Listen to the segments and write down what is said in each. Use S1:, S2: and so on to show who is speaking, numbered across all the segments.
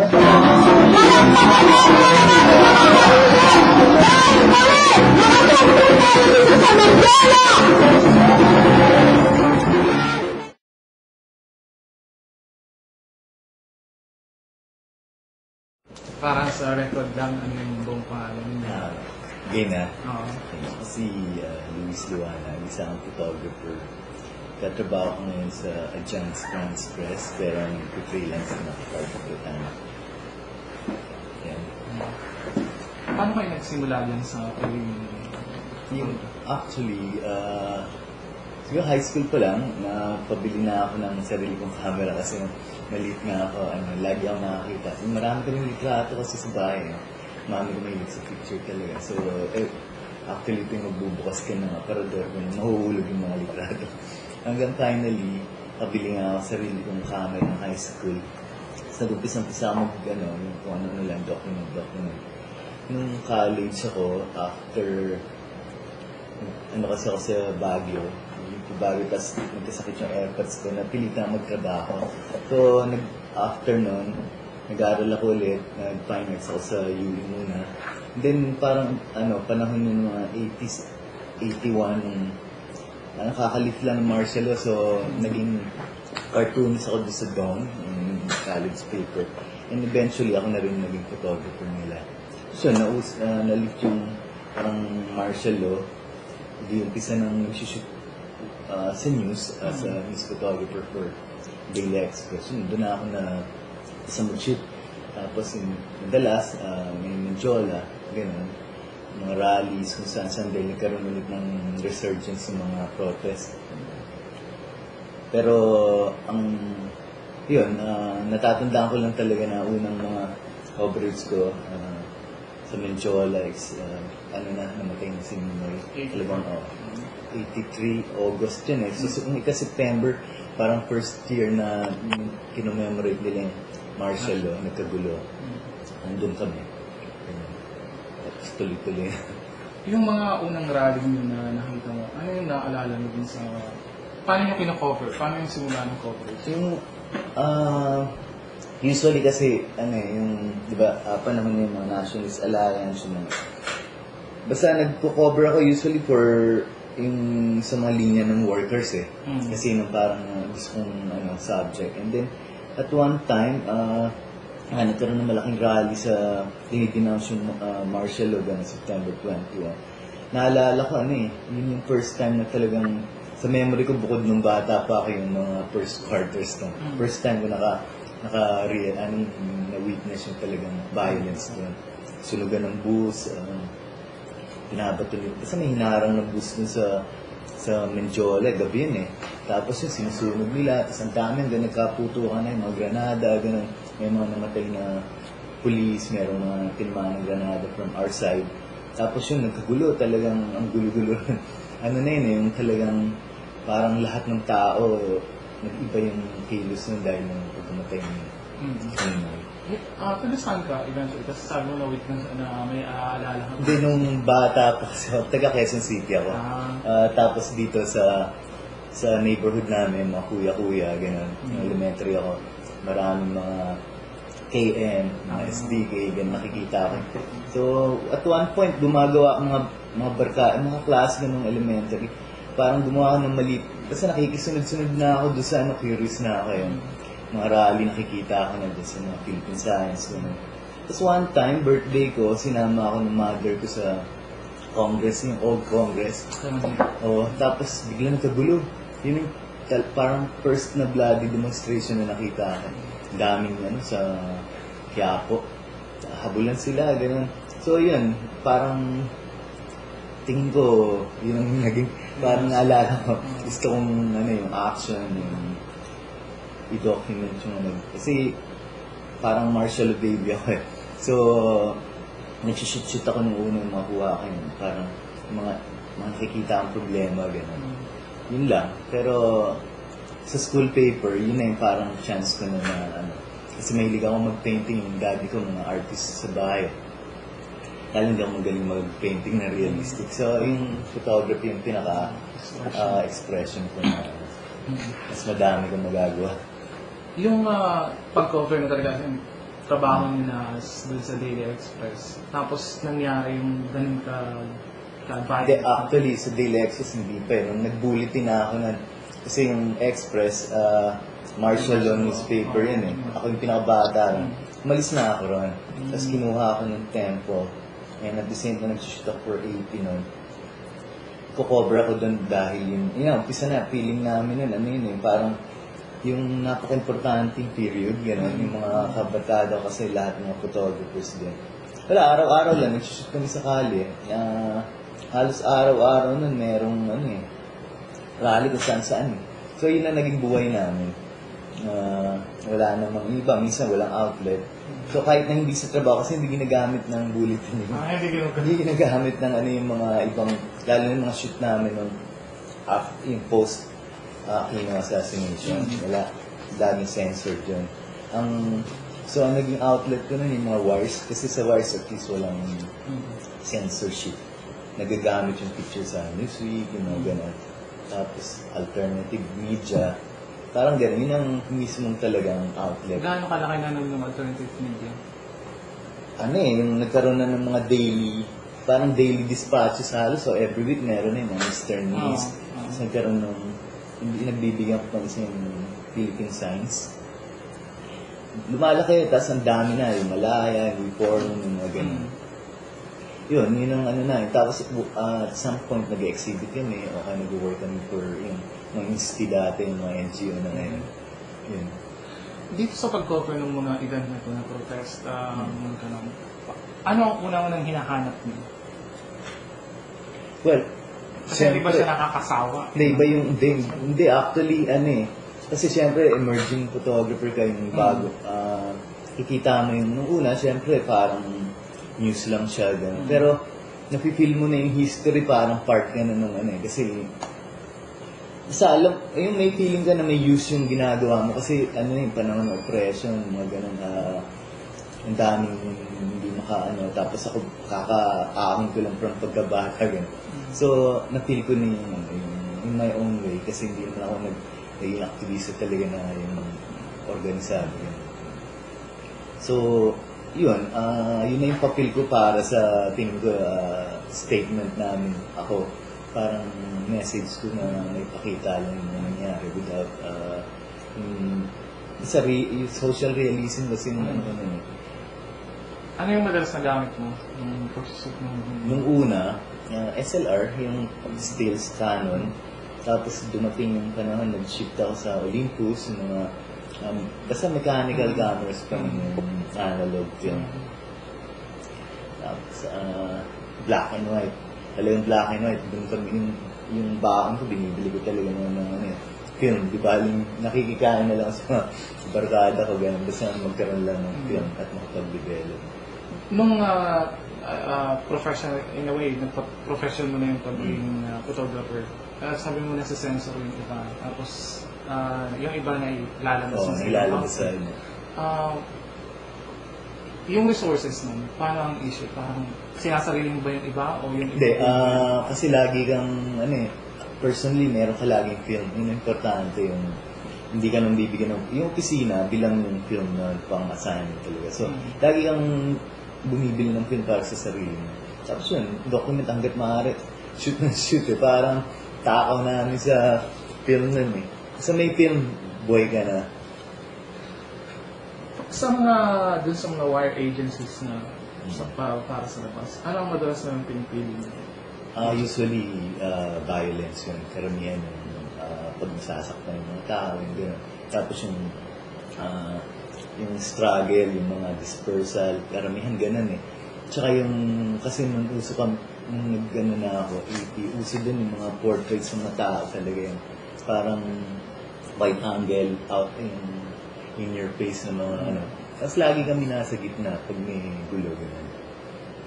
S1: Parang sa record lang, ano yung buong pangalan niya?
S2: Gina.
S1: Oo.
S2: Si Luis Luana, isang photographer. Katrabaho ko ngayon sa Agence France Press, pero nag-freelance na photographer. Yan.
S1: Paano kayo nagsimula yan sa
S2: Actually, siguro high school pa lang, napabili na ako ng sarili kong camera kasi maliit nga ako, lagi ako nakakita. Marami kaming litrato kasi sa bahay. Mami ko mahilig sa picture talaga. So, actually, ito yung magbubukas ka ng aparador kung mahuhulog yung mga litrato. Hanggang finally, pabili nga ako sarili kong camera ng high school. So, nag-umpisa ako yung kung ano lang, document. Nung college ako, after, kasi ako sa Baguio, tapos nagkasakit yung airpods ko, napilitan magtrabaho. So, after nun, nag-aaral ako ulit, nag-fine arts ako sa UU muna. Then, parang, panahon yung mga 80s, 81, nakakalit lang ng martial law, so, naging cartoonist ako doon sa Dawn, yung college paper. And eventually, ako na rin naging photographer nila. So, nalit yung parang martial law, di umpisa nang nagsushoot sa news as a news photographer for Daily Express. Doon na ako na sa mag-shoot. Tapos madalas, may Menjola, gano'n, mga rallies, kung saan dahil nagkaroon ulit ng resurgence sa mga protest. Pero, natatandaan ko lang talaga na unang mga coverage ko sa Menjola, namatay na si Minoy. Talagang, 83 August yun eh. So, ika-September, parang first year na kinommemorate nila yung martial law, nagkagulo. Nandun kami. Tapos tuloy-tuloy.
S1: Yung mga unang rally nyo na nakita mo, ano yung naalala mo din sa... Paano yung kino-cover? Paano yung simula ng coverage?
S2: Yung, usually kasi, di ba, panahon yung mga Nationalist Alliance, yung mga... Basta nagko-cover ako usually for yung sa mga linya ng workers eh. Kasi yung parang gusto kong subject. And then, at one time, nagkaroon ng malaking rally sa dinidenounce yung martial law na September 21. Naalala ko yun yung first time na talagang sa memory ko bukod nung bata pa ako yung mga first quarters na. First time ko na-witness yung talagang violence doon. Sunugan ng bus, pinabato nila. Kasi may hinarang ng bus dun sa Menjola, gabi yun eh. Tapos yung sinusunog nila, tapos ang dami hanggang nagkaputukan na yung mga granada, ganun. May mga namatay na police, mayroong mga tinmaan ng granada from our side. Tapos yun, nagkagulo, talagang ang gulo-gulo. Yung talagang parang lahat ng tao, nag-iba yung kilos nun dahil nung pagkamatay niya.
S1: Taga saan ka eventually? Kasi sabi mo na witness na may aalala ka?
S2: Hindi, nung bata pa kasi ako, taga Quezon City ako. Tapos dito sa neighborhood namin, mga kuya-kuya, gano'n. Elementary ako. Maraming mga KM, mga SDK, gano'n nakikita ako. So, at one point, gumagawa mga barka, mga klase ng elementary. Parang gumawa ako ng mali. Kasi nakikisunod-sunod na ako doon sa curious na ako yun. Mga rally, nakikita ako na doon sa mga Philippine Science. Tapos one time, birthday ko, sinama ako ng mother ko sa Congress, yung old Congress. Tapos biglang nagkagulo. Yun yung parang first na bloody demonstration na nakita ako. Daming sa Quiapo. Habulan sila, gano'n. So yun, parang tingin ko, yun ang naging, parang naalala ko. Gusto kong yung action, yung i-document yung kasi parang martial baby ako eh. So, nag-shoot ako nung unang makuha ko yun. Parang mga nakikita ang problema, gano'n. Yun lang. Pero sa school paper, yun na yung parang chance ko na kasi mahilig ako mag-painting. Yung daddy ko, mga artist sa bahay. Lalo hindi ako magaling mag-painting na realistic. So, yung photography yung pinaka-expression ko na mas madami kong magagawa.
S1: Yung pag-cover mo talaga, trabaho niyo na doon sa Daily Express. Tapos nangyari yung ganun
S2: Hindi,
S1: ka-violent.
S2: actually, sa Daily Express, hindi pa eh. Nung nag-bulletin na ako nun, kasi yung Express, martial law newspaper yun eh. Ako yung pinakabata ron. Umalis na ako ron. Tapos kinuha ako ng Tempo. And at the same time, nag-shoot ako for 80 nun. Kukobra ko doon dahil umpisa na, feeling namin nun, parang yung napaka-importanting period, gano'n, yung mga kabatada kasi lahat ng mga photographers din. Wala, araw-araw lang, nag-shoot kami sa kali. Halos araw-araw nun, merong rally kung saan-saan eh. So yun na naging buhay namin. Wala namang iba, minsan walang outlet. So kahit na hindi sa trabaho, kasi hindi ginagamit ng bulletin yun. Hindi ginagamit ng yung mga ibang, lalo yung mga shoot namin nung yung post Aquino assassination. Wala, daming censored yun. So ang naging outlet ko nun yung mga wires, kasi sa wires at least walang censorship. Nagagamit yung picture sa Newsweek, gano'n. Tapos alternative media. Parang gano'n, yun ang mismong talagang outlet.
S1: Gaano kalaki na ng alternative media?
S2: Yung nagkaroon na ng mga parang daily dispatches halos. So every week meron na yung Mr. News. Tapos nagkaroon ng, hindi nagbibigyan ko ng yung Philippine Science. Lumalaki, tapos ang dami na, yung Malaya, yung Reform, yung mga gano'n. Yun ang Tapos at some point nag-exhibit kami, okay, nag-work kami for yung mga institute dati, yung mga NGO na ngayon. Yun.
S1: Dito sa pag-cover ng mga event na ito, na protesta, mga ganun, ano ang unang hinahanap niyo?
S2: Well,
S1: kasi di ba siya nakakasawa?
S2: Hindi, actually, kasi siyempre, emerging photographer kayo yung bago. Kikita mo nung una, siyempre, parang news lang siya, gano'n. Pero, nafe-feel mo na yung history, parang part ka na nung kasi, yung may feeling ka na may use yung ginagawa mo, kasi, yung panahon ng oppression, mga gano'n, ang daming hindi tapos ako, kaka-akin ko lang from pagkabata, gano'n. So, na-feel ko na yung in my own way, kasi hindi naman ako naging aktivista talaga na yung organisado, gano'n. So, yun na yung papel ko para sa tingin ko statement namin ako. Parang message ko na may pakita lang yung nangyari without yung social realism kasi
S1: Ano yung madalas na gamit mo? Yung pagsusot mo?
S2: Nung una, SLR, yung stills Canon. Tapos dumating yung panahon, nag-shift ako sa Olympus, yung mga basta mechanical cameras pa yung analog film. Tapos, black and white. Talagang black and white. Doon kami, yung bakang ko, binibili ko talaga ng film. Di ba, nakikikain na lang sa barkada ko, gano'n. Basta magkaroon lang ng film at makapag-develop.
S1: Nung professional, in a way, professional mo na yung pagiging photographer, sabi mo na sa sensor yung iba. Tapos, yung iba na ilalabas
S2: Oo, ilalabas sa inyo.
S1: Yung resources nun, paano ang issue? Parang sinasarili mo ba yung iba o yung iba?
S2: Hindi, kasi lagi kang, personally, meron ka laging film. Yung importante yung, hindi ka nang bibigyan ng, yung opisina, bilang yung film na pang-assignment talaga. So, lagi kang bumibili ng film para sa sarili mo. Tapos yun, document hanggat maaari, shoot na shoot eh. Parang takaw namin sa film nun eh. Sa may film, boy ka na.
S1: Sa mga, dun sa mga wire agencies na para sa labas, ano ang madalas na pinipili mo?
S2: Usually, violence yun. Karamihan yung pag nasasaktan yung mga tao, yung gano'n. Tapos yung struggle, yung mga dispersal, karamihan gano'n eh. Tsaka yung, kasi nung uso kami, nung nag-gano na ako, uso din yung mga portraits ng mga tao talaga yun. Parang wide angle, out in your face na mga Tapos lagi kami nasa gitna pag may gulo, gano'n.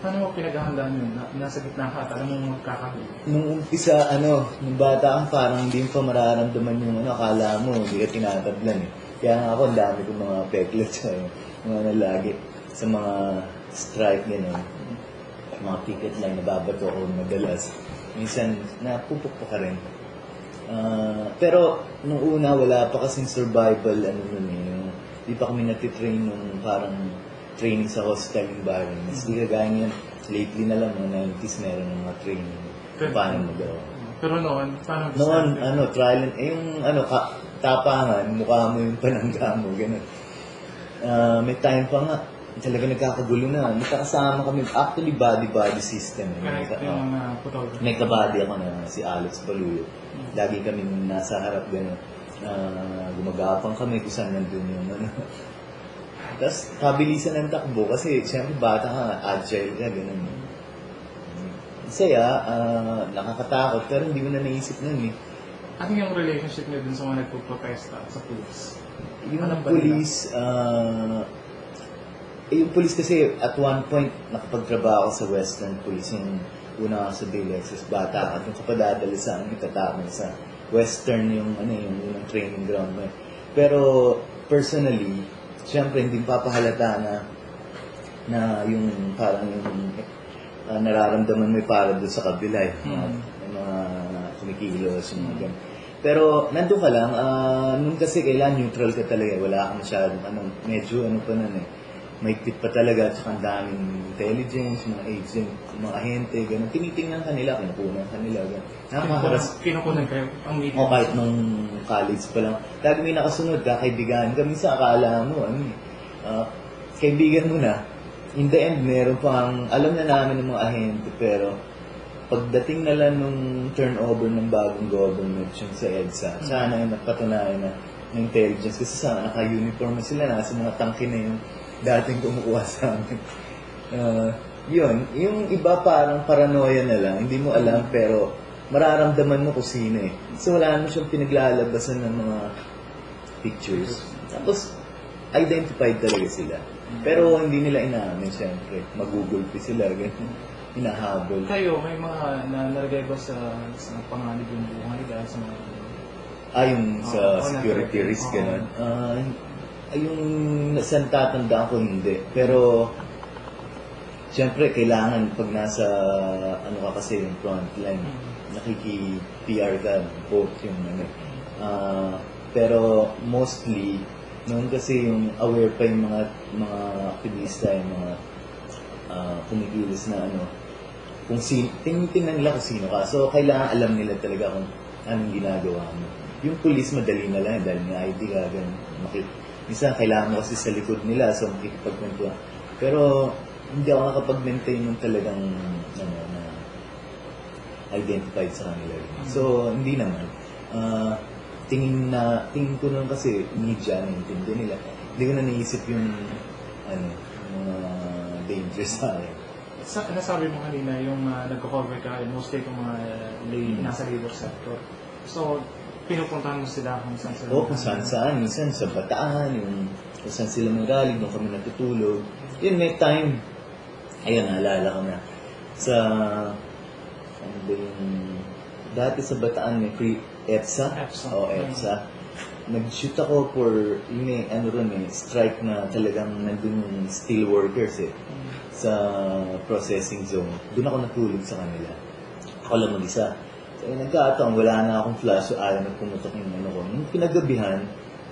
S1: Paano mo pinaghahandaan yun? Nasa gitna ka at alam mo magkakagulo?
S2: Nung umpisa, nung bata ka, parang hindi mo pa mararamdaman yung akala mo, hindi ka tinatablan eh. Kaya nga ako, ang dami kong mga peklets, mga nalagi sa mga strike, gano'n. Mga ticket line, nababato ako madalas. Minsan, napupuk pa ka rin. Pero, nung una, wala pa kasing survival, di pa kami natitrain nung parang training sa hostel environment. Mas di kagaya ngayon, lately na lang, mga 90s meron ng mga training kung paano magawa.
S1: Pero noon, paano
S2: Noon, trial and, yung, tapangan, mukha mo yung panangga mo, gano'n. May time pa nga, talaga nagkakagulo na. Magkakasama kami, actually body system. May kabady ako na si Alex Baluyo. Lagi kami nasa harap gano'n. Gumagapang kami kung saan nandun yung Tapos, kabilisan ng takbo kasi siyempre bata ka, agile ka, gano'n. Masaya, nakakatakot, pero hindi mo na naisip nun eh.
S1: Ano yung relationship niyo dun sa mga nagpo-protesta sa police?
S2: Yung police kasi at one point nakapagtrabaho sa Western Police yung una sa Lexus bata at yung kapadadali sa amin itatapon sa Western yung unang training ground mo. Pero personally, syempre hindi papahalata na yung parang yung nararamdaman mo para doon sa kabila yung mga kumikilos yung mga ganun. Pero nandun ka lang, nung kasi kailan neutral ka talaga, wala ka masyadong medyo pa nun eh. Mahigpit pa talaga, at saka ang daming intelligence, mga agent, mga ahente, gano'n. Tinitingnan ka nila, kinukunan ka nila, gano'n. Nakakaharas.
S1: Kinukunan kayo ang meeting?
S2: O kahit nung college pa lang. Lagi may nakasunod, kakaibigan ka. Minsan akala mo, kaibigan mo na. In the end, meron pang, alam na namin ng mga ahente, pero pagdating na lang nung turnover ng bagong government yung sa EDSA, sana yung napatunayan na ng intelligence kasi sana naka-uniform na sila, nasa mga tangke na yung dating kumukuha sa amin. Yun, yung iba parang paranoia na lang, hindi mo alam pero mararamdaman mo kung sino eh. So wala naman siyang pinaglalabasan ng mga pictures. Tapos, identified talaga sila. Pero hindi nila inaamin siyempre. Magugulpi sila, ganyan. Hinahabol.
S1: Kayo, may mga nalagay ba sa panganib yung buhay dahil sa mga...
S2: Yung sa security risk, gano'n. Yung saan tatandaan ko, hindi. Pero, siyempre, kailangan pag nasa, ka kasi yung frontline, nakiki-PR ka, both yung pero, mostly, noon kasi yung aware pa yung mga aktivista, yung mga kumikilos na kung sino, tingnan nila kung sino ka. So, kailangan alam nila talaga kung anong ginagawa mo. Yung police, madali na lang dahil may ID ka, minsan, kailangan mo kasi sa likod nila, so makikipagkwentuhan. Pero, hindi ako nakapag-maintain ng talagang na identified sa kanila. So, hindi naman. Tingin ko nun kasi media, naintindi nila. Hindi ko na naisip yung mga dangerous sa akin.
S1: Nasabi mo kanina yung nagko-cover ka, mostly yung mga nasa labor sector. So, pinupuntahan mo sila kung saan sila?
S2: Oo, kung saan. Minsan sa Bataan, kung saan sila mag-rally, doon kami natutulog. Yun, may time. Ayun, naalala ko na. Sa, dati sa Bataan may free EPSA. Oo, EPSA. Nag-shoot ako for, strike na talagang nandun yung steel workers sa processing zone. Doon ako natulog sa kanila. Ako lang mag-isa. So, nagkataon, wala na akong flash, so ayaw na pumutok yung ko. Nung pinagabihan,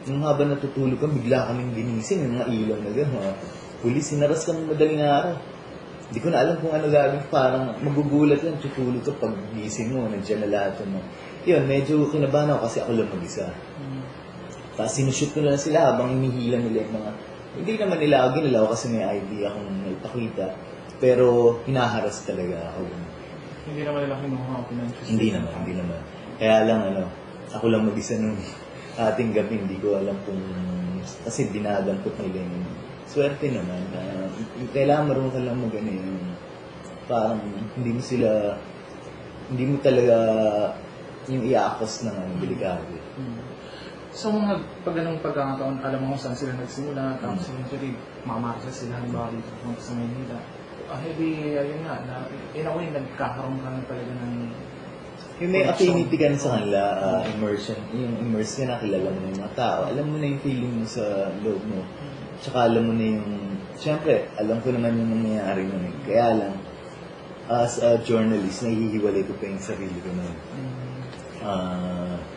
S2: nung habang natutulog ka, bigla kaming ginising, yung mga ilaw na gano'n. Pulis, sinaras kami madaling araw. Hindi ko na alam kung ano gagawin, parang magugulat lang, tutulog ka pag gising mo, nandiyan na lahat mo. Yun, medyo kinabahan ako kasi ako lang mag-isa. Tapos sinushoot ko lang sila habang hinihila nila yung mga... Hindi naman nila ako ginalaw kasi may idea akong naipakita. Pero hinaharas talaga ako.
S1: Hindi naman nila kinuha ako ng
S2: Hindi naman. Kaya lang ako lang mag-isa nung ating gabi, hindi ko alam kung... Kasi dinadampot nila yung... Swerte naman. Kailangan marunong ka lang parang hindi mo talaga yung i-akos ng delikado.
S1: So, pag ganong pagkakataon, alam mo kung saan sila nagsimula, tapos eventually, makamarcha sila, halimbawa dito sa Maynila. Ayun nga, in a way, nagkakaroon ka na talaga ng...
S2: Yung may affinity ka sa kanila, immersion, yung immerse ka na, kilala mo na yung mga tao, alam mo na yung feeling mo sa loob mo. Tsaka alam mo na yung... Siyempre, alam ko naman yung nangyayari nun eh. Kaya lang, as a journalist, nahihiwalay ko pa yung sarili ko nun.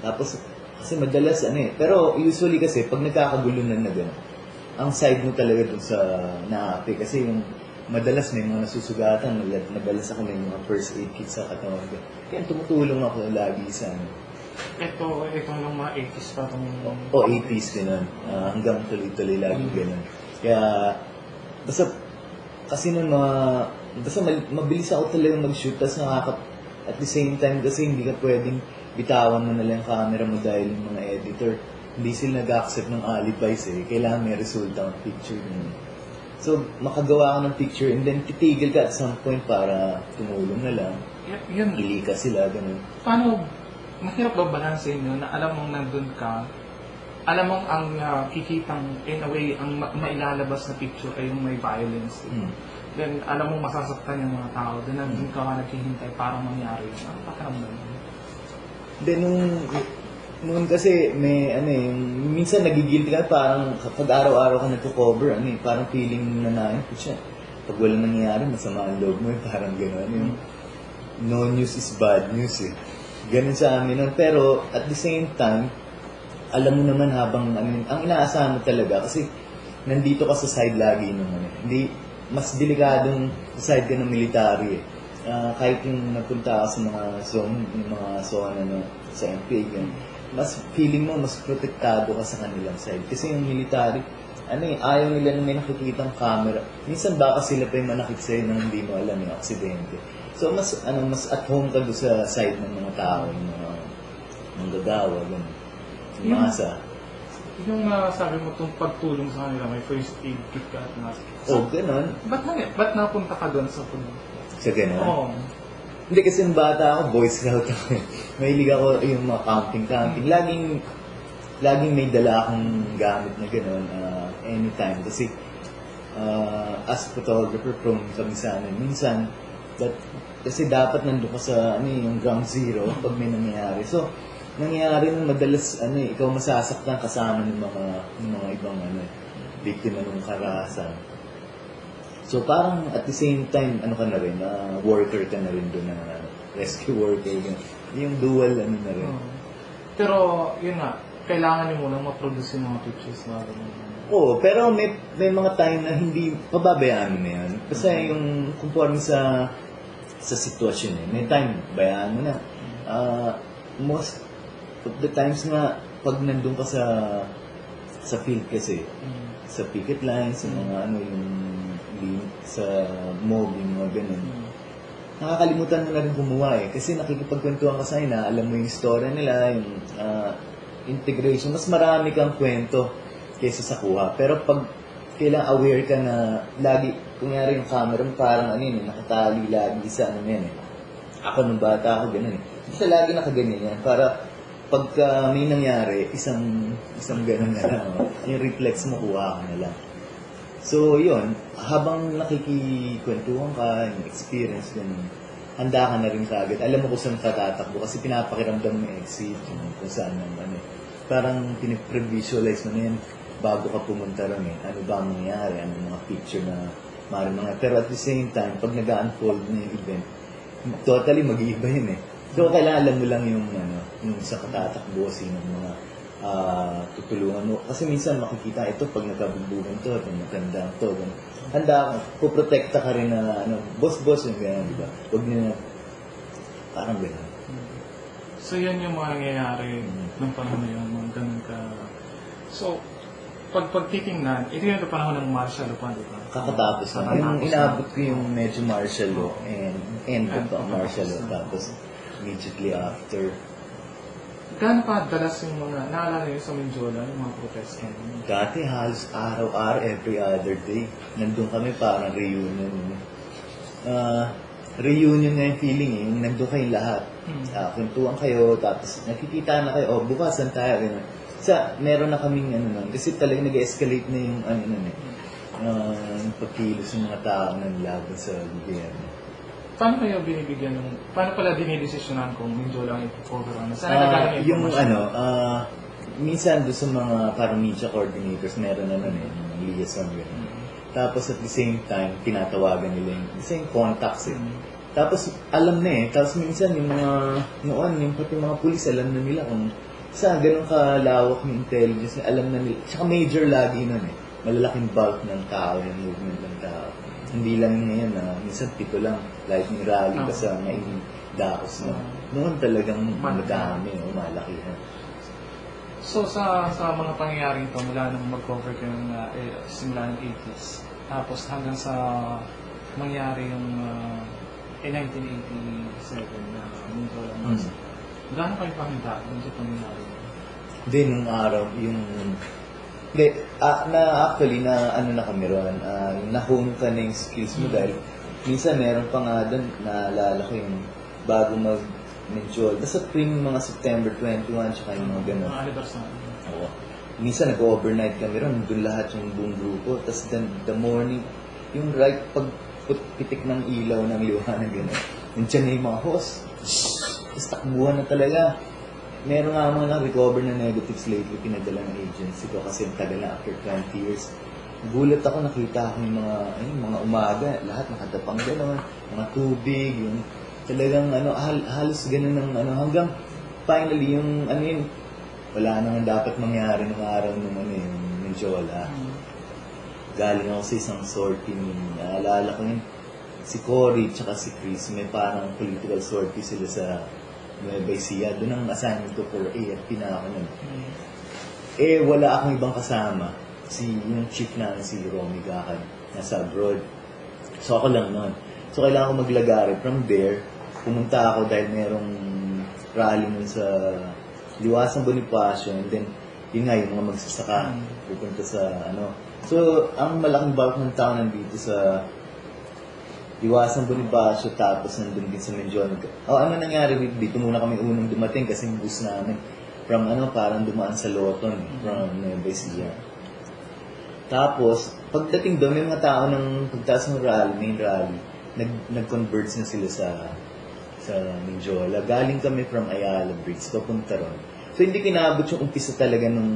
S2: Tapos, kasi madalas pero usually kasi pag nagkakagulo na gano'n, ang side mo talaga dun sa naapi. Kasi yung madalas may mga nasusugatan, madalas ako may mga first aid kit sa katawan ko. Kaya tumutulong ako lagi sa
S1: Ito yung mga 80s pa itong...
S2: O 80s gano'n. Hanggang tuloy-tuloy lagi gano'n. Kaya, basta, kasi nun basta mabilis ako talaga mag-shoot, tapos at the same time, kasi hindi ka pwedeng bitawan mo na lang yung camera mo dahil yung mga editor, hindi sila nag-accept ng alibis Kailangan may resulta ng picture. So, makagawa ka ng picture and then titigil ka at some point para tumulong na lang.
S1: Yun.
S2: Ilika sila, gano'n.
S1: Paano, mahirap ba balansin yun na alam mong nandun ka, alam mong ang kikitang, in a way, ang mailalabas na picture ay yung may violence. Then, alam mong masasaktan yung mga tao, then nandun ka naghihintay para mangyari yun. Ano pakiramdam mo?
S2: Then, noon kasi may minsan nagigilty ka parang kapag araw-araw ka nagko-cover parang feeling na siya. Pag wala nangyayari, masama ang loob mo parang gano'n. Yung no news is bad news Ganun sa amin nun. Pero at the same time, alam mo naman habang ang inaasahan mo talaga kasi nandito ka sa side lagi naman Hindi, mas delikadong side ka ng military kahit yung nagpunta ka sa mga zone, yung mga zone sa MPA, mas feeling mo, mas protektado ka sa kanilang side. Kasi yung military, ayaw nila na may nakikitang camera. Minsan baka sila pa yung manakit sa'yo nang hindi mo alam yung aksidente. So, mas at home ka doon sa side ng mga tao, yung mga manggagawa, gano'n. Yung masa.
S1: Yung sabi mo itong pagtulong sa kanila, may first aid kit ka at nasa.
S2: Gano'n.
S1: Ba't napunta ka doon sa puno?
S2: Sa gano'n?
S1: Oo.
S2: Hindi kasi yung bata ako, Boy Scout ako. Mahilig ako yung mga camping. Laging may dala akong gamit na gano'n anytime. Kasi as photographer, prone kami sa minsan, kasi dapat nandun ka sa yung ground zero pag may nangyayari. So, nangyayari nung madalas ikaw masasaktan kasama ng mga ibang biktima ng karahasan. So, parang at the same time, ka na rin, worker ka na rin doon na rescue worker. Yung dual na rin.
S1: Pero, yun nga, kailangan nyo munang ma-produce yung mga pictures na
S2: Oo, pero may mga time na hindi pababayaan mo na yan. Kasi yung conforme sa sitwasyon may time, bayaan mo na. Most of the times nga, pag nandun ka sa field kasi, sa picket lines, sa mga sa mob, yung mga ganun. Nakakalimutan mo na rin gumawa kasi nakikipagkwentuhan ka sa'yo na alam mo yung story nila, yung integration, mas marami kang kwento kaysa sa kuha. Pero pag kailangan aware ka na lagi, kunyari yung camera mo parang nakatali lagi sa Ako nung bata ako ganun Basta lagi nakaganyan yan para pagka may nangyari, isang ganun na lang. Yung reflex mo, kuha ka na lang. So, yun, habang nakikikwentuhan ka, yung experience, ganun, handa ka na rin kagad. Alam mo kung saan ka tatakbo kasi pinapakiramdam mo yung exit, kung saan parang pinipre-visualize mo na yan bago ka pumunta rin Ano ba ang nangyari? Ano mga picture na mga. Pero at the same time, pag nag-unfold na yung event, totally mag-iiba yun So, kailangan alam mo lang yung sa katatakbo, sino mga tutulungan mo. Kasi minsan makikita ito pag nagkabugbugan to, pag maganda to. Handa ka, puprotekta ka rin na boss yung gano'n, di ba? Huwag niya parang gano'n.
S1: So, yan yung mga nangyayari ng panahon na yun, mga ganun ka. So, pag titingnan, ito yung panahon ng martial law pa, di ba?
S2: Kakatapos na. Yung inaabot ko yung medyo martial law and end of martial law. Tapos, immediately after.
S1: Gaano pa dalas yung mga, naalala nyo sa Mindiola, yung mga protest ka?
S2: Dati halos araw-araw, every other day. Nandun kami parang reunion. Reunion nga yung feeling yung nandun kayong lahat. Kwentuhan kayo, tapos nakikita na kayo, bukasan tayo. Meron na kaming kasi talagang nag-escalate na yung yung pagkilos ng mga tao ng laban sa gobyerno.
S1: Paano kayo binibigyan paano pala dinidesisyonan kung medyo lang i-cover Saan nagagaling
S2: yung minsan doon sa mga parang media coordinators, meron na liaison gano'n. Tapos at the same time, tinatawagan nila yung same contacts Tapos alam na tapos minsan yung mga yung pati mga pulis, alam na nila kung sa ganun kalawak ng intelligence, alam na nila. Tsaka major lagi nun malalaking bulk ng tao, yung movement ng tao. Hindi lang ngayon na minsan pito lang, like may rally ka sa may dakos na. Noon talagang madami o malaki na.
S1: So sa mga pangyayaring ito, mula nang mag-cover ka ng simula ng 80s, tapos hanggang sa mangyari yung 1987 na Mindoro Massacre, gano'n kayo pakita dun sa pangyayari?
S2: Hindi, nung araw, yung... Hindi, actually, ano na kami ron, na-hone ka na yung skills mo dahil minsan meron pa nga doon, naalala ko yung bago mag-mensual. Basta tuwing mga September 21, tsaka yung mga gano'n.
S1: Mga anniversary.
S2: Oo. Minsan nag-overnight kami ron, doon lahat yung buong grupo. Tapos the morning, yung right pagpitik ng ilaw ng liwanag gano'n, nandiyan na yung mga host. Tapos takbuhan na talaga. Meron nga mga na-recover na negatives lately, pinadala ng agency ko kasi ang tagal na after 20 years. Gulat ako, nakita ko yung mga umaga, lahat nakatapang gano'n, mga tubig, yung talagang halos gano'n ng hanggang finally yung yun, wala naman dapat mangyari ng araw nung yung Menjola. Galing ako sa isang sortie, naalala ko yun, si Cory tsaka si Chris, may parang political sortie sila sa Nueva Ecija. Doon ang assignment ko for AFP na ako nun. Wala akong ibang kasama. Yung chief namin, si Romy Gakad, nasa abroad. So ako lang nun. So kailangan ko maglagari. From there, pumunta ako dahil merong rally nun sa Liwasang Bonifacio. And then, yun nga, yung mga magsasaka, pupunta sa So, ang malaking bulk ng tao nandito sa Liwasang Bonifacio, tapos nandun din sa Menjola. Ano nangyari dito? Muna kami unang dumating kasi yung bus namin from parang dumaan sa Loton, from Nueva Ecija. Tapos, pagdating doon, may mga tao ng pagtaas ng main rally, nag-converge na sila sa Menjola. Galing kami from Ayala Bridge, papunta ron. So, hindi kinabot yung umpisa talaga ng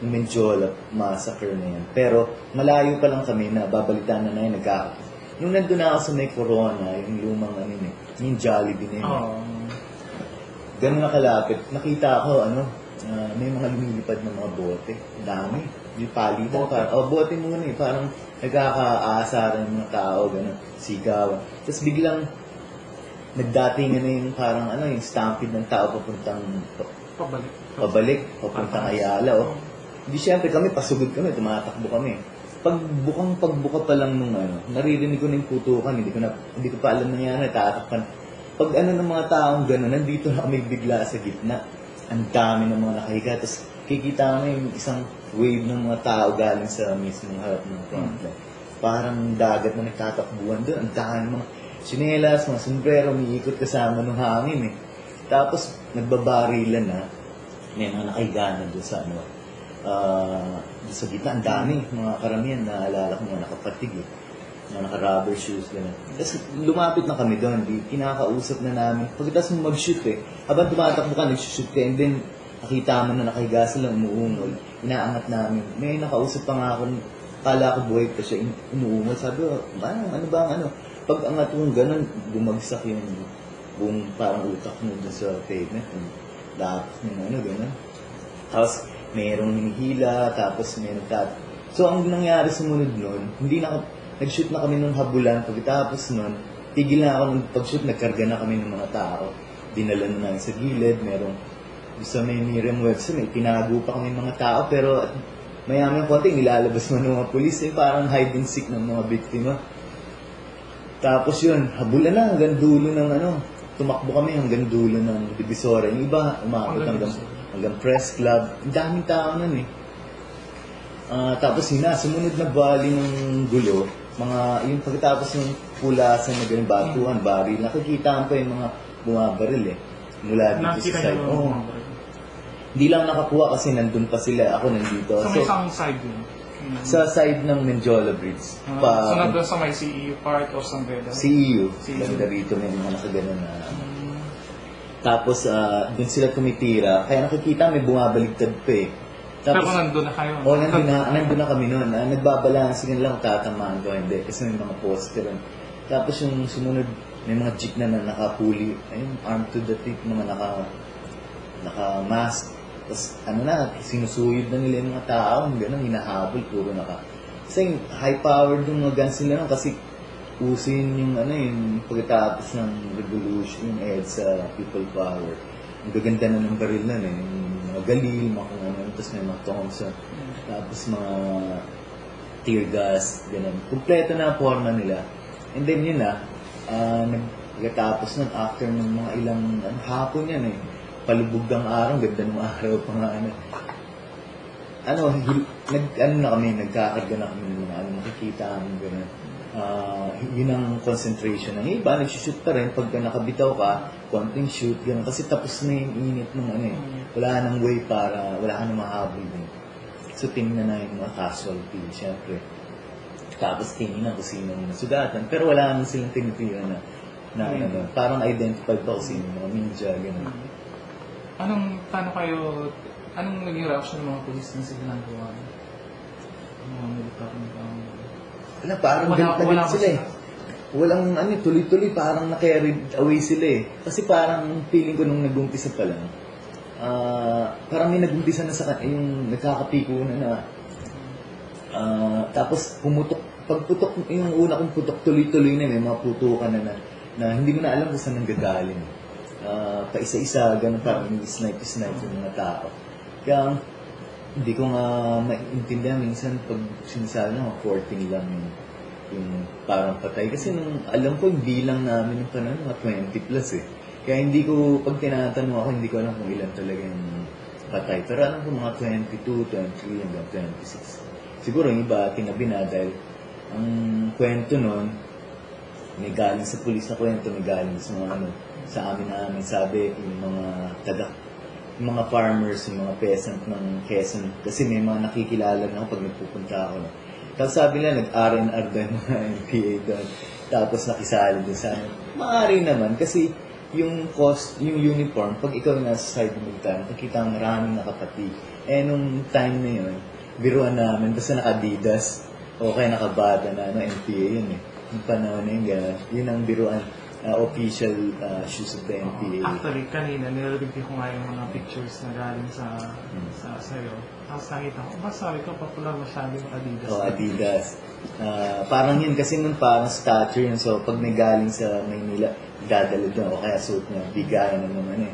S2: Menjola massacre na yan. Pero, malayo pa lang kami na babalitaan na yun, nung nandun na ako sa may Corona, yung lumang yung Jollibee na yun. Ganun na kalapit. Nakita ako, may mga lumilipad ng mga bote. Dami. Yung palitan. Bote muna eh. Parang nagkakaasaran ng mga tao, gano'n. Sigawan. Tapos biglang nagdatingan na yung parang yung stampede ng tao papuntang papuntang Ayala. Hindi siyempre kami, pasugod kami, tumatakbo kami. Pagbuka pa lang nung naririnig ko na yung putukan, hindi ko pa alam nangyari, tatakpan. Pag ng mga taong gano'n, nandito na kami bigla sa gitna. Ang dami ng mga nakahiga, tapos kikita mo yung isang wave ng mga tao galing sa mismong harap ng frontline. Parang dagat na nagtatakbuhan doon, ang dami mga sinelas, mga sombrero, umiikot kasama ng hangin Tapos nagbabarilan na, may mga nakahiga na doon sa gitna, ang dami, mga karamihan, naalala ko mga nakapatig mga naka-rubber shoes, gano'n. Tapos lumapit na kami doon, kinakausap na namin. Pagkatapos mo mag-shoot habang tumatakbo ka, nag-shoot ka, and then nakita mo na nakahiga sila, umuungol, inaangat namin. May nakausap pa nga ako, kala ko buhay pa siya, umuungol. Sabi ko, ano ba ang Pag angat mo gano'n, bumagsak yung buong parang utak mo doon sa pavement, dapat yung gano'n. Tapos, mayroong hinihila, tapos may So, ang nangyari sumunod nun, nag-shoot na kami ng habulan, pagkatapos nun, tigil na ako ng pag-shoot, nagkarga na kami ng mga tao. Dinala na namin sa gilid, sa may Miriam Webster, may tinago pa kami mga tao, pero maya-maya konti, nilalabas mo ng mga pulis, parang hide and seek ng mga biktima. Tapos yun, habulan na, hanggang dulo ng tumakbo kami hanggang dulo ng Divisoria. Yung iba, umabot hanggang press club. Ang daming tao nun tapos sumunod na bali ng gulo, yung pagkatapos ng pulasan na ganun, batuhan, baril, nakikita pa yung mga bumabaril mula dito sa side. Hindi lang nakakuha kasi nandun pa sila, ako nandito.
S1: So may isang side yun?
S2: Sa side ng Menjola Bridge.
S1: So nandun sa may CEU part o San Beda?
S2: CEU. Ganda rito, may mga nakaganon na. Tapos, dun sila tumitira. Kaya nakikita may bumabaligtad pa
S1: Tapos, pero nandun na kayo?
S2: Nandun na kami noon. Nagbabalansin lang tatamaan ko. Hindi, kasi may mga poster. Tapos yung sumunod, may mga jeep na nakapuli. Ayun, armed to the teeth, mga naka-mask. Tapos sinusuyod na nila yung mga tao, gano'n, hinahabol, puro Kasi high-powered yung mga guns nila nun, kasi uso yun yung pagkatapos ng revolution, yung EDSA, people power. Ang gaganda na ng baril nun yung mga galil, mga kung ano, tapos may mga Thompson, tapos mga tear gas, gano'n. Kompleto na ang forma nila. And then yun pagkatapos nun, after ng mga ilang hapon yan palubog ng araw, ganda ng araw pa nga nagkakarga na kami ng mga makikita kami gano'n. Yun ang concentration ng iba, nagsushoot pa rin pagka nakabitaw ka, konting shoot, gano'n. Kasi tapos na yung init ng wala nang way wala ka na mahabol din. So tingnan na yung mga casualty, syempre. Tapos tingnan kung sino yung nasugatan, pero wala naman silang tinitira na parang identified pa kung sino mga media, gano'n.
S1: Anong naging reaction ng mga police na sila nagawa? Mga militar na
S2: parang galit sila Walang tuloy-tuloy, parang na-carried away sila Kasi parang feeling ko nung nag-umpisa pa lang, parang may nag-umpisa na yung nagkakapiko na tapos pagputok, yung una kong putok, tuloy-tuloy na may mga putukan na hindi mo na alam kung saan nanggagaling. Pa-isa-isa, ganun parang snipe-snipe yung mga tao. Kaya hindi ko nga maintindihan minsan pag sinasabi na 14 lang yung parang patay. Kasi nung alam ko yung bilang namin yung panahon, mga 20 plus Kaya hindi ko, pag tinatanong ako, hindi ko alam kung ilan talaga yung patay. Pero alam ko mga 22, 23, hanggang 26. Siguro yung iba, tinabi na dahil ang kwento nun, may galing sa pulis na kwento, may galing sa mga sa amin sabi, yung mga farmers, yung mga peasant ng Quezon, kasi may mga nakikilala na ako pag nagpupunta ako. Tapos sabi nila, nag-R&R doon, mga NPA doon. Tapos nakisali doon sa maaari naman, kasi yung uniform, pag ikaw nasa side ng military, nakikita ang maraming nakapati. Nung time na yun, biruan namin, basta naka-Adidas, o kaya nakabata na, NPA yun Yung panahon na yun, gano'n. Yun ang biruan, official shoes of the NPA.
S1: Actually, kanina, nilalagbig ko nga yung mga pictures na galing sa'yo. Tapos nakita ko, sabi ko, popular masyado yung Adidas.
S2: Adidas. Parang yun, kasi nun parang stature yun. So, pag may galing sa Maynila, dadalo doon, o kaya suit niya, bigayan na naman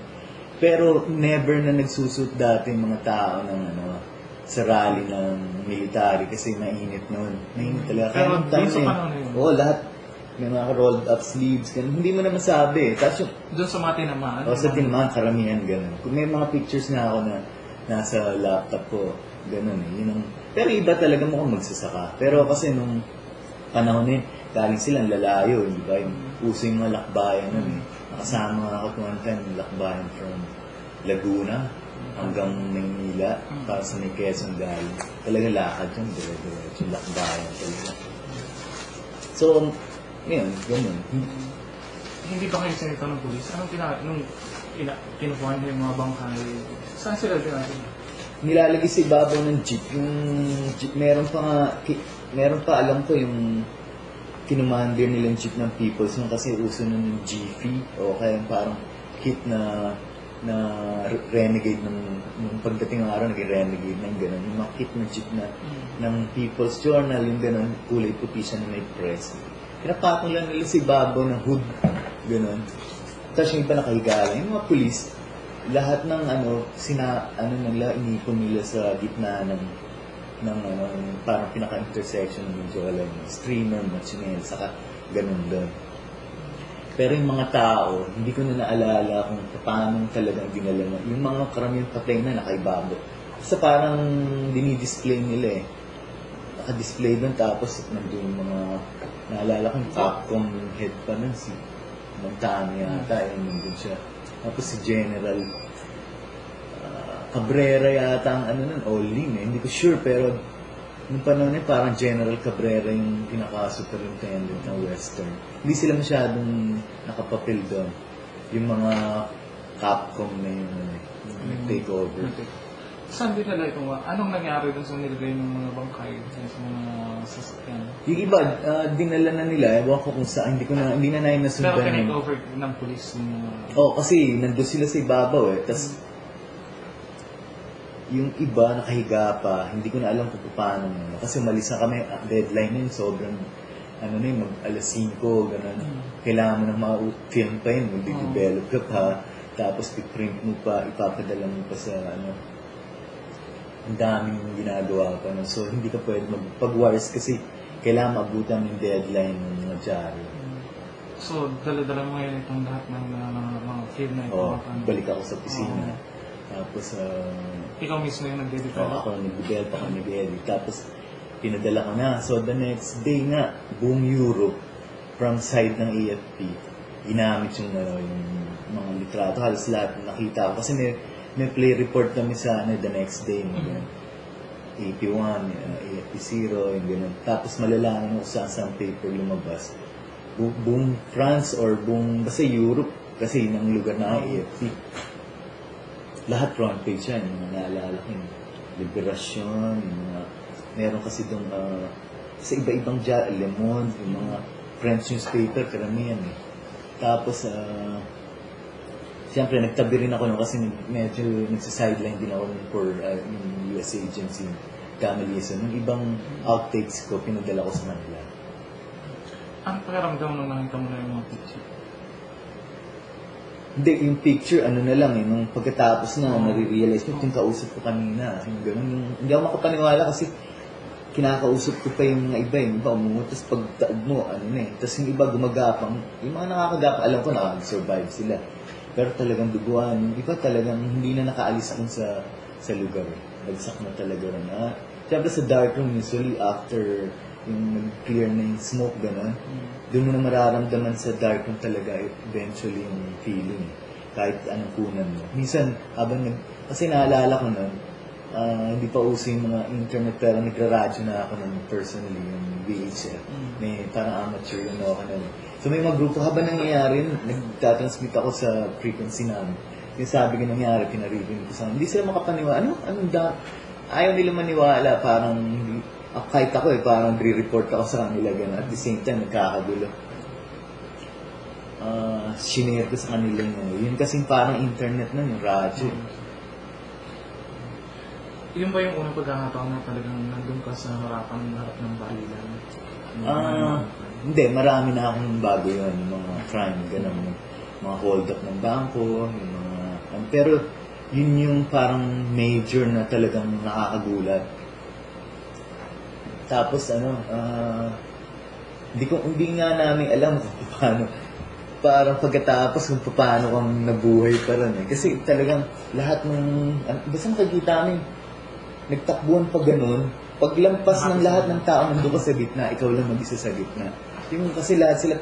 S2: Pero, never na nagsusuit dati yung mga tao ng sa rally ng military kasi mainit noon. Mainit talaga.
S1: Pero doon sa panahon yun?
S2: Oo, lahat. May mga rolled up sleeves, ganun. Hindi mo na masabi. Tapos
S1: doon sa mga tinamaan?
S2: Sa tinamaan, karamihan, ganun. Kung may mga pictures na ako na nasa laptop ko, ganun Pero iba talaga mukhang magsasaka. Pero kasi nung panahon galing silang lalayo, di ba? Yung uso yung mga lakbayan nun Nakasama ako one time, lakbayan from Laguna hanggang Maynila, para sa may Quezon galing. Talaga lakad yun, dire-diretso yung lakbayan talaga. So, yun, ganun.
S1: Hindi ba kayo sinito ng pulis? Anong kinukuha niyo yung mga bangkay? Saan sila dinatid?
S2: Nilalagay sa ibabaw ng jeep. Yung jeep, meron pa alam ko yung kinumander nilang jeep ng Peoples yung kasi uso nun yung GV o kaya parang kit na renegade ng pagdating ng araw, naging renegade ng gano'n. Yung mga kit na jeep ng People's Journal, yung gano'n, kulay puti siya na may press. Pinapatong lang nila si Babo ng hood, gano'n. Tapos yung iba nakahiga lang. Yung mga police, lahat ng nila, inipon nila sa gitna ng parang pinaka-intersection ng medyo streamer, machinel, saka gano'n doon. Pero yung mga tao, hindi ko na naalala kung paano talagang dinala mo. Yung mga karaming patay na nakaibabo. Basta parang dinidisplay nila Naka-display doon tapos nandun yung mga, naalala ko yung Capcom head pa nun, si Montana yata, yung nandun siya. Tapos si General Cabrera yata ang nun, all-in Hindi ko sure, pero nung panahon parang General Cabrera yung pinaka-superintendent ng Western. Hindi sila masyadong nakapapil doon. Yung mga Capcom na yung take over.
S1: Saan din nila ito? Anong nangyari doon sa nilagay ng mga bangkay sa mga sasakyan?
S2: Yung iba, dinala na nila. Ewan ko kung saan. Hindi na namin nasundan.
S1: Pero kinake-over ng police yung
S2: kasi nandun sila sa ibabaw Tapos yung iba nakahiga pa, hindi ko na alam kung paano na. Kasi umalis na kami, deadline yun, sobrang, ano na yun, alas 5, gano'n. Kailangan mo ng mga film pa yun, mag-develop ka pa, tapos i-print mo pa, ipapadala mo pa sa, ano, ang daming ginagawa pa. No? So, hindi ka pwede pag-wires kasi kailangan maabutan yung deadline ng mga dyaryo.
S1: So, dala-dala mo ngayon itong lahat ng mga film na ito?
S2: Oo, balik ako sa opisina. Tapos,
S1: ikaw mismo yung nag-develop?
S2: ako nag-develop, ako nag-edit. Tapos, pinadala ko na. So, the next day nga, buong Europe, from side ng AFP, ginamit yung mga litrato. Halos lahat nakita ko. Kasi may play report kami sa the next day. AP1, AFP0, yung gano'n. Tapos malalaman mo kung saan paper lumabas. Buong France or buong, basta Europe, kasi yun ang lugar na AFP. Lahat front page yan, yung mga naalala ko, yung Liberation, yung mga, meron kasi doon, sa iba-ibang Le Monde, yung mga French newspaper, karamihan eh. Tapos, siyempre, nagtabi rin ako nun kasi medyo nagsasideline din ako for yung US agency, Gamaliason. Yung ibang outtakes ko, pinadala ko sa Manila.
S1: Ano pakiramdam nung nakita mo na yung mga picture?
S2: Hindi, yung picture, ano na lang eh, nung pagkatapos na, nare-realize ko, yung kausap ko kanina, yung gano'n, hindi ako makapaniwala kasi kinakausap ko pa yung mga iba, yung iba umungot, tapos pagtaog mo, ano na eh, tapos yung iba gumagapang, yung mga nakakagapang, alam ko nakag-survive sila. Pero talagang duguan, yung iba talagang hindi na nakaalis akong sa lugar eh. Bagsak na talaga rin. Siyempre sa dark room, usually after yung clear na yung smoke, gano'n, doon mo na mararamdaman sa dark room talaga eventually yung feeling eh. Kahit anong kunan mo. Minsan, kasi naalala ko nun, hindi pa uso yung mga internet pero nagra-radyo na ako nun personally, yung VHF. May parang amateur yun ako nun. So may mga grupo, habang nangyayari, nagtatransmit ako sa frequency namin. Yung sabi ko nangyayari, pinarinig ko sa hindi sila makapaniwala. Ayaw nila maniwala, parang kahit ako parang re-report ako sa kanila gano'n. At the same time, nagkakagulo. Shinare ko sa kanila yun kasing parang internet na yung radyo.
S1: Yun ba yung unang pagkakataon na talagang nandun ka sa harap ng balilan?
S2: Hindi, marami na akong bago yun, yung mga crime, gano'n, mga hold up ng bangko, yung mga, pero yun yung parang major na talagang nakakagulat. Tapos hindi nga namin alam kung paano, parang pagkatapos kung paano kang nabuhay pa rin eh. Kasi talagang lahat ng, basta makikita namin, nagtakbuhan pa ganun, paglampas ng lahat ng tao nandun ka sa gitna, ikaw lang mag-isa sa gitna. Yung kasi lahat sila,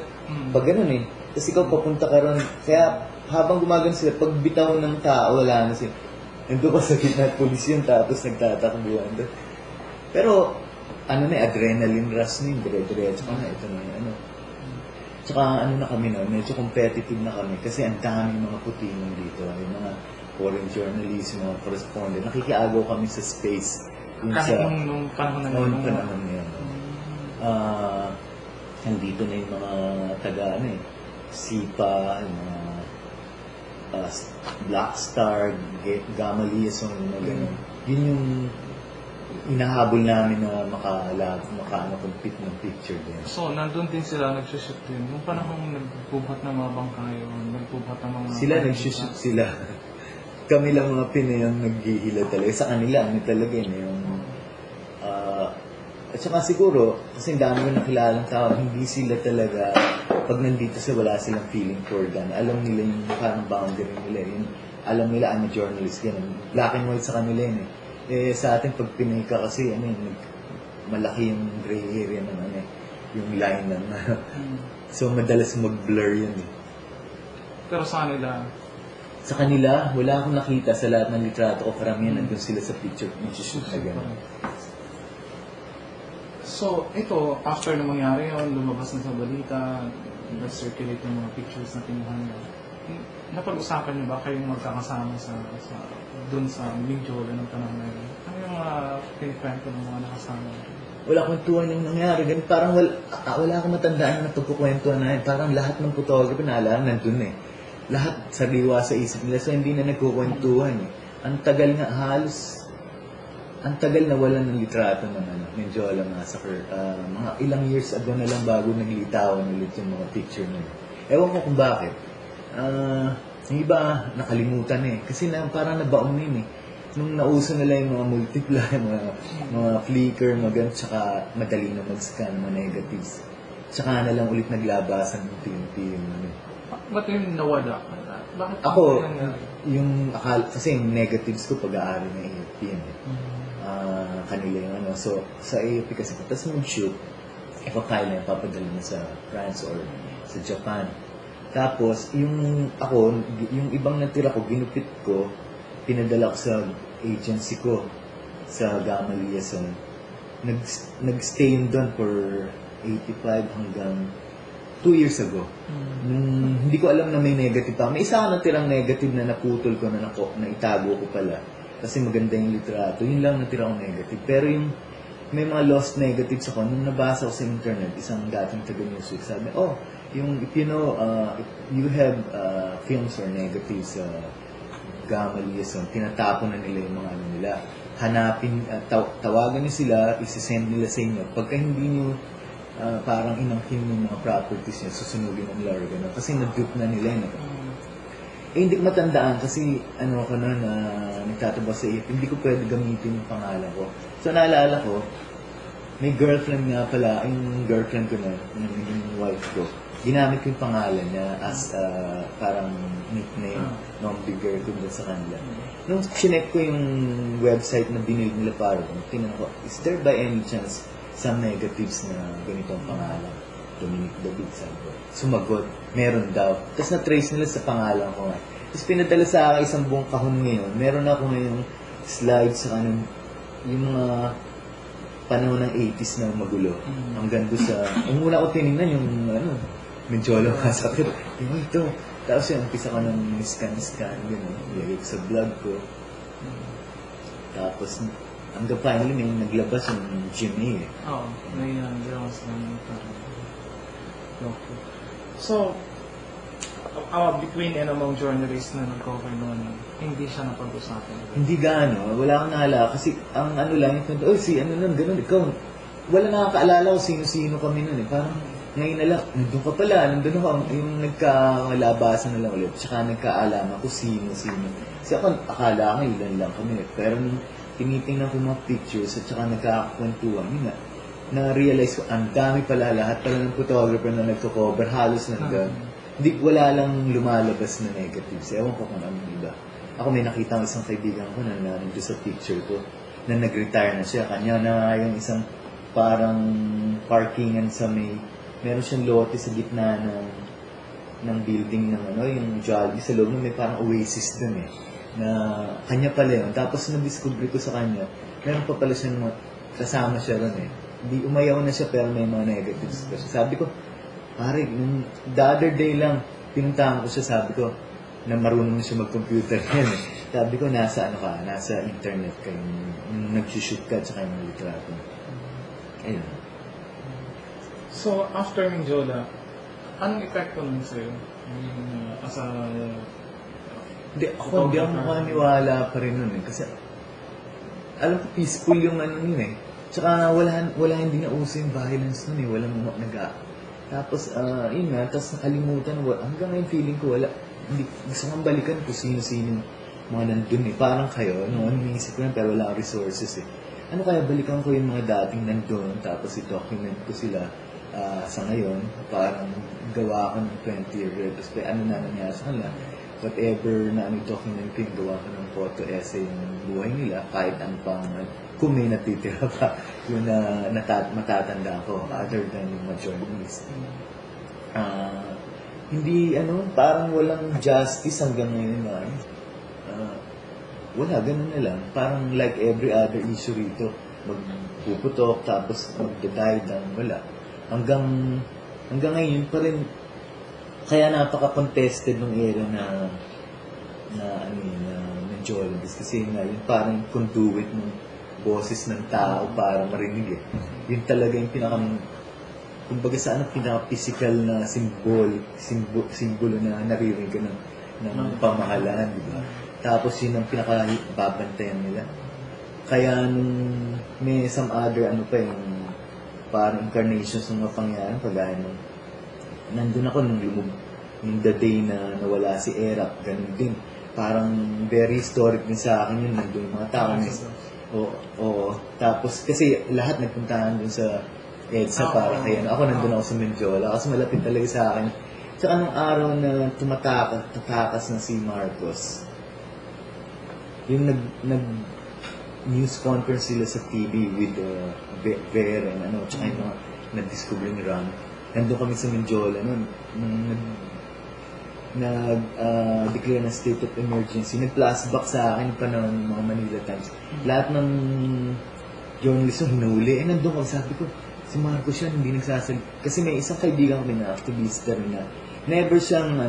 S2: pag ganun eh, kasi ikaw papunta ka ron, kaya habang gumagano sila, pag bitaw ng tao, wala na sila. Nandun ka sa gitna at polis yun, tapos nagtatakbuhan doon. Pero, adrenaline rush na yun, dire-diretso ka na, ito na yun, Tsaka na kami medyo competitive na kami, kasi ang daming mga putinong dito, yung mga foreign journalists, mga correspondent, nakikiagaw kami sa space.
S1: Kahit nung panahon na yun?
S2: Noong panahon na yun. Nandito na yung mga SIPA, yung mga Black Star, Gamaliason, mga gano'n. Yun yung inahabol namin na maka-compete ng picture din.
S1: So, nandun din sila, nagsushoot din. Nung panahon nagbubuhat ng mga bangka yun, nagbubuhat ng mga...
S2: Sila, nagsushoot sila. Kami lang mga Pinoy ang naghihila talaga. Sa kanila, talaga yun, yung... at saka siguro, kasi dami ko nakilalang tao, hindi sila talaga, pag nandito wala silang feeling for gun. Alam nila yung parang boundary nila. Yun, alam nila, I'm a journalist, ganun. Black and white sa kanila yun eh. Sa atin, pag Pinoy ka kasi, malaki yung gray area ng yung line ng so, madalas mag-blur yun eh.
S1: Pero sa kanila,
S2: wala akong nakita sa lahat ng litrato ko, karamihan nandun sila sa picture shoot na gano'n.
S1: So, ito, after na mangyari yun, lumabas na sa balita, nag-circulate yung mga pictures na kinuha niyo. Napag-usapan niyo ba kayong magkakasama dun sa Mindiola ng panahon na yun? Ano yung kinikwento ng mga nakasama?
S2: Wala kwentuhan yung nangyari. Ganun, parang wala akong matandaan na pagkukwentuhan na yun. Parang lahat ng photography naalala nandun eh. Lahat sariwa sa isip nila. So, hindi na nagkukwentuhan eh. Ang tagal nga, halos ang tagal na wala ng litrato ng Menjola Massacre. Mga ilang years ago na lang bago naglitawan ulit yung mga picture na yun. Ewan ko kung bakit. Yung iba nakalimutan kasi parang nabaon na yun Nung nauso nila yung mga multiply, mga flicker, mga ganun, tsaka madali na mag-scan mga negatives. Tsaka na lang ulit naglabasan ng TNT yung
S1: Ba't yung nawala? Bakit
S2: ako, yung akala, kasi yung negatives ko pag-aari ng AFP kanila yung So, sa AFP kasi, tapos mag-shoot, ipapile na, papadala na sa France or sa Japan. Tapos, yung ibang natira ko, ginupit ko, pinadala ko sa agency ko, sa Gamma Liaison. Nag-stay doon for 85 hanggang 2 years ago. Hindi ko alam na may negative pa. May isa natirang negative na naputol ko na itago ko pala. Kasi maganda yung litrato. Yun lang natira ko negative. Pero may mga lost negatives ako. Nung nabasa ko sa internet, isang dating taga-Newsweek, sabi, if you know, if you have films or negatives sa Gamma Liaison, tinatapon na nila yung mga nila. Hanapin, tawagan niyo sila, isi-send nila sa inyo. Pagka hindi niyo parang inangkin yung mga properties niya, susunugin ng nila or gano'n. Kasi nag-dupe na nila hindi ko matandaan kasi ako na nagtatabas sa if hindi ko pwede gamitin yung pangalan ko. So naalala ko, may girlfriend nga pala, yung girlfriend ko na, yung wife ko, ginamit ko yung pangalan niya as parang nickname, non-bigger ko sa kanila. Nung chinek ko yung website na binili nila para tinanong ko, is there by any chance some negatives na ganitong pangalan? Dominic David, sabi ko. Sumagot, meron daw. Tapos na-trace nila sa pangalan ko nga. Tapos pinadala sa akin isang buong kahon ngayon. Meron ako ngayong slides sa kanan, yung mga panahon ng 80s na magulo. Hanggang doon sa, ang una ko tinignan yung, Menjola Massacre. Ito. Tapos yung umpisa ko ng scan, gano'n. Ilagay ko sa vlog ko. Tapos, hanggang finally may naglabas yung Jimmy
S1: may naglabas ng okay. So, between among journalists na nag-cover noon, hindi siya napag-usapan.
S2: Hindi gaano. Wala akong nahala. Kasi ang lang, ganun, ikaw. Wala nakakaalala ko sino-sino kami noon Parang ngayon na lang, nandun ka pala, nandun ako. Yung nagkakalabasan na lang ulit. Tsaka nagkaalaman ko sino-sino. Kasi ako, akala ko ilan lang kami. Pero nung tinitingnan ko mga pictures at saka nagkakakwentuhan, na-realize ko, ang dami pala, lahat pala ng photographer na nagko-cover, halos nandun. Wala lang lumalabas na negatives. Ewan ko kung anong iba. Ako may nakita ng isang kaibigan ko na nandun sa picture ko, na nag-retire na siya. Kanya na yung isang parang parkingan sa meron siyang lote sa gitna ng building ng yung Jollibee sa loob may parang oasis dun na kanya pala yun. Tapos na-discover ko sa kanya, meron pa pala siyang kasama siya ron Di umayaw na siya pero may mga negatives pa siya. Sabi ko, pare, the other day lang, pinuntahan ko siya, sabi ko, na marunong na siya mag-computer yan Sabi ko, nasa internet ka, yung nag-shoot ka, tsaka yung litrato. Ayun.
S1: So, after Menjola, anong epekto nun sa'yo? As a...
S2: Hindi ako makaniwala pa rin nun Kasi, alam ko, peaceful yung nun Tsaka wala hindi na uso yung violence nun Walang Tapos, yun nga, tapos nakalimutan. Hanggang ngayon feeling ko wala. Hindi, gusto kong balikan kung sino-sino mga nandun Parang kayo, iniisip ko yan, pero wala resources Ano kaya balikan ko yung mga dating nandun, tapos i-document ko sila sa ngayon. Parang gawa ko ng 20-year tapos ano na nangyari sa kanila. Whatever na document ko yung gawa ko ng photo essay yung buhay nila, kahit ang kung may natitira pa, yung matatanda ko, other than yung mga journalist. Hindi, parang walang justice hanggang ngayon wala, ganun na lang. Parang like every other issue rito, magpuputok, tapos magdadie down, wala. Hanggang ngayon pa rin, kaya napaka-contested ng era na Menjola. Kasi nga, yun parang conduit ng boses ng tao para marinig Yun talaga yung kumbaga sa pinaka-physical na simbolo na naririnig ka ng pamahalaan, di ba? Tapos yun ang pinaka-babantayan nila. kaya nung may some other ano pa yung parang incarnations ng mga pangyayari, kagaya nung nandun ako nung yung the day na nawala si Erap, ganun din. Parang very historic din sa akin yun, nandun yung mga tao. Oo. Tapos kasi lahat nagpuntahan dun sa EDSA para kaya ako nandun ako sa Mendiola kasi malapit talaga sa akin. Tsaka nung araw na tatakas na si Marcos, yung nag news conference sila sa TV with Ver and ano, tsaka yung mga nag-discover ni Ram. Nandun kami sa Mendiola noon, nag-declare na state of emergency. Nag-flashback sa akin pa ng mga Manila Times. Lahat ng journalist yung hinuli. Nandun ko, sabi ko, si Marcos yan, hindi nagsasalit. Kasi may isang kaibigan kami na activista rin na never siyang,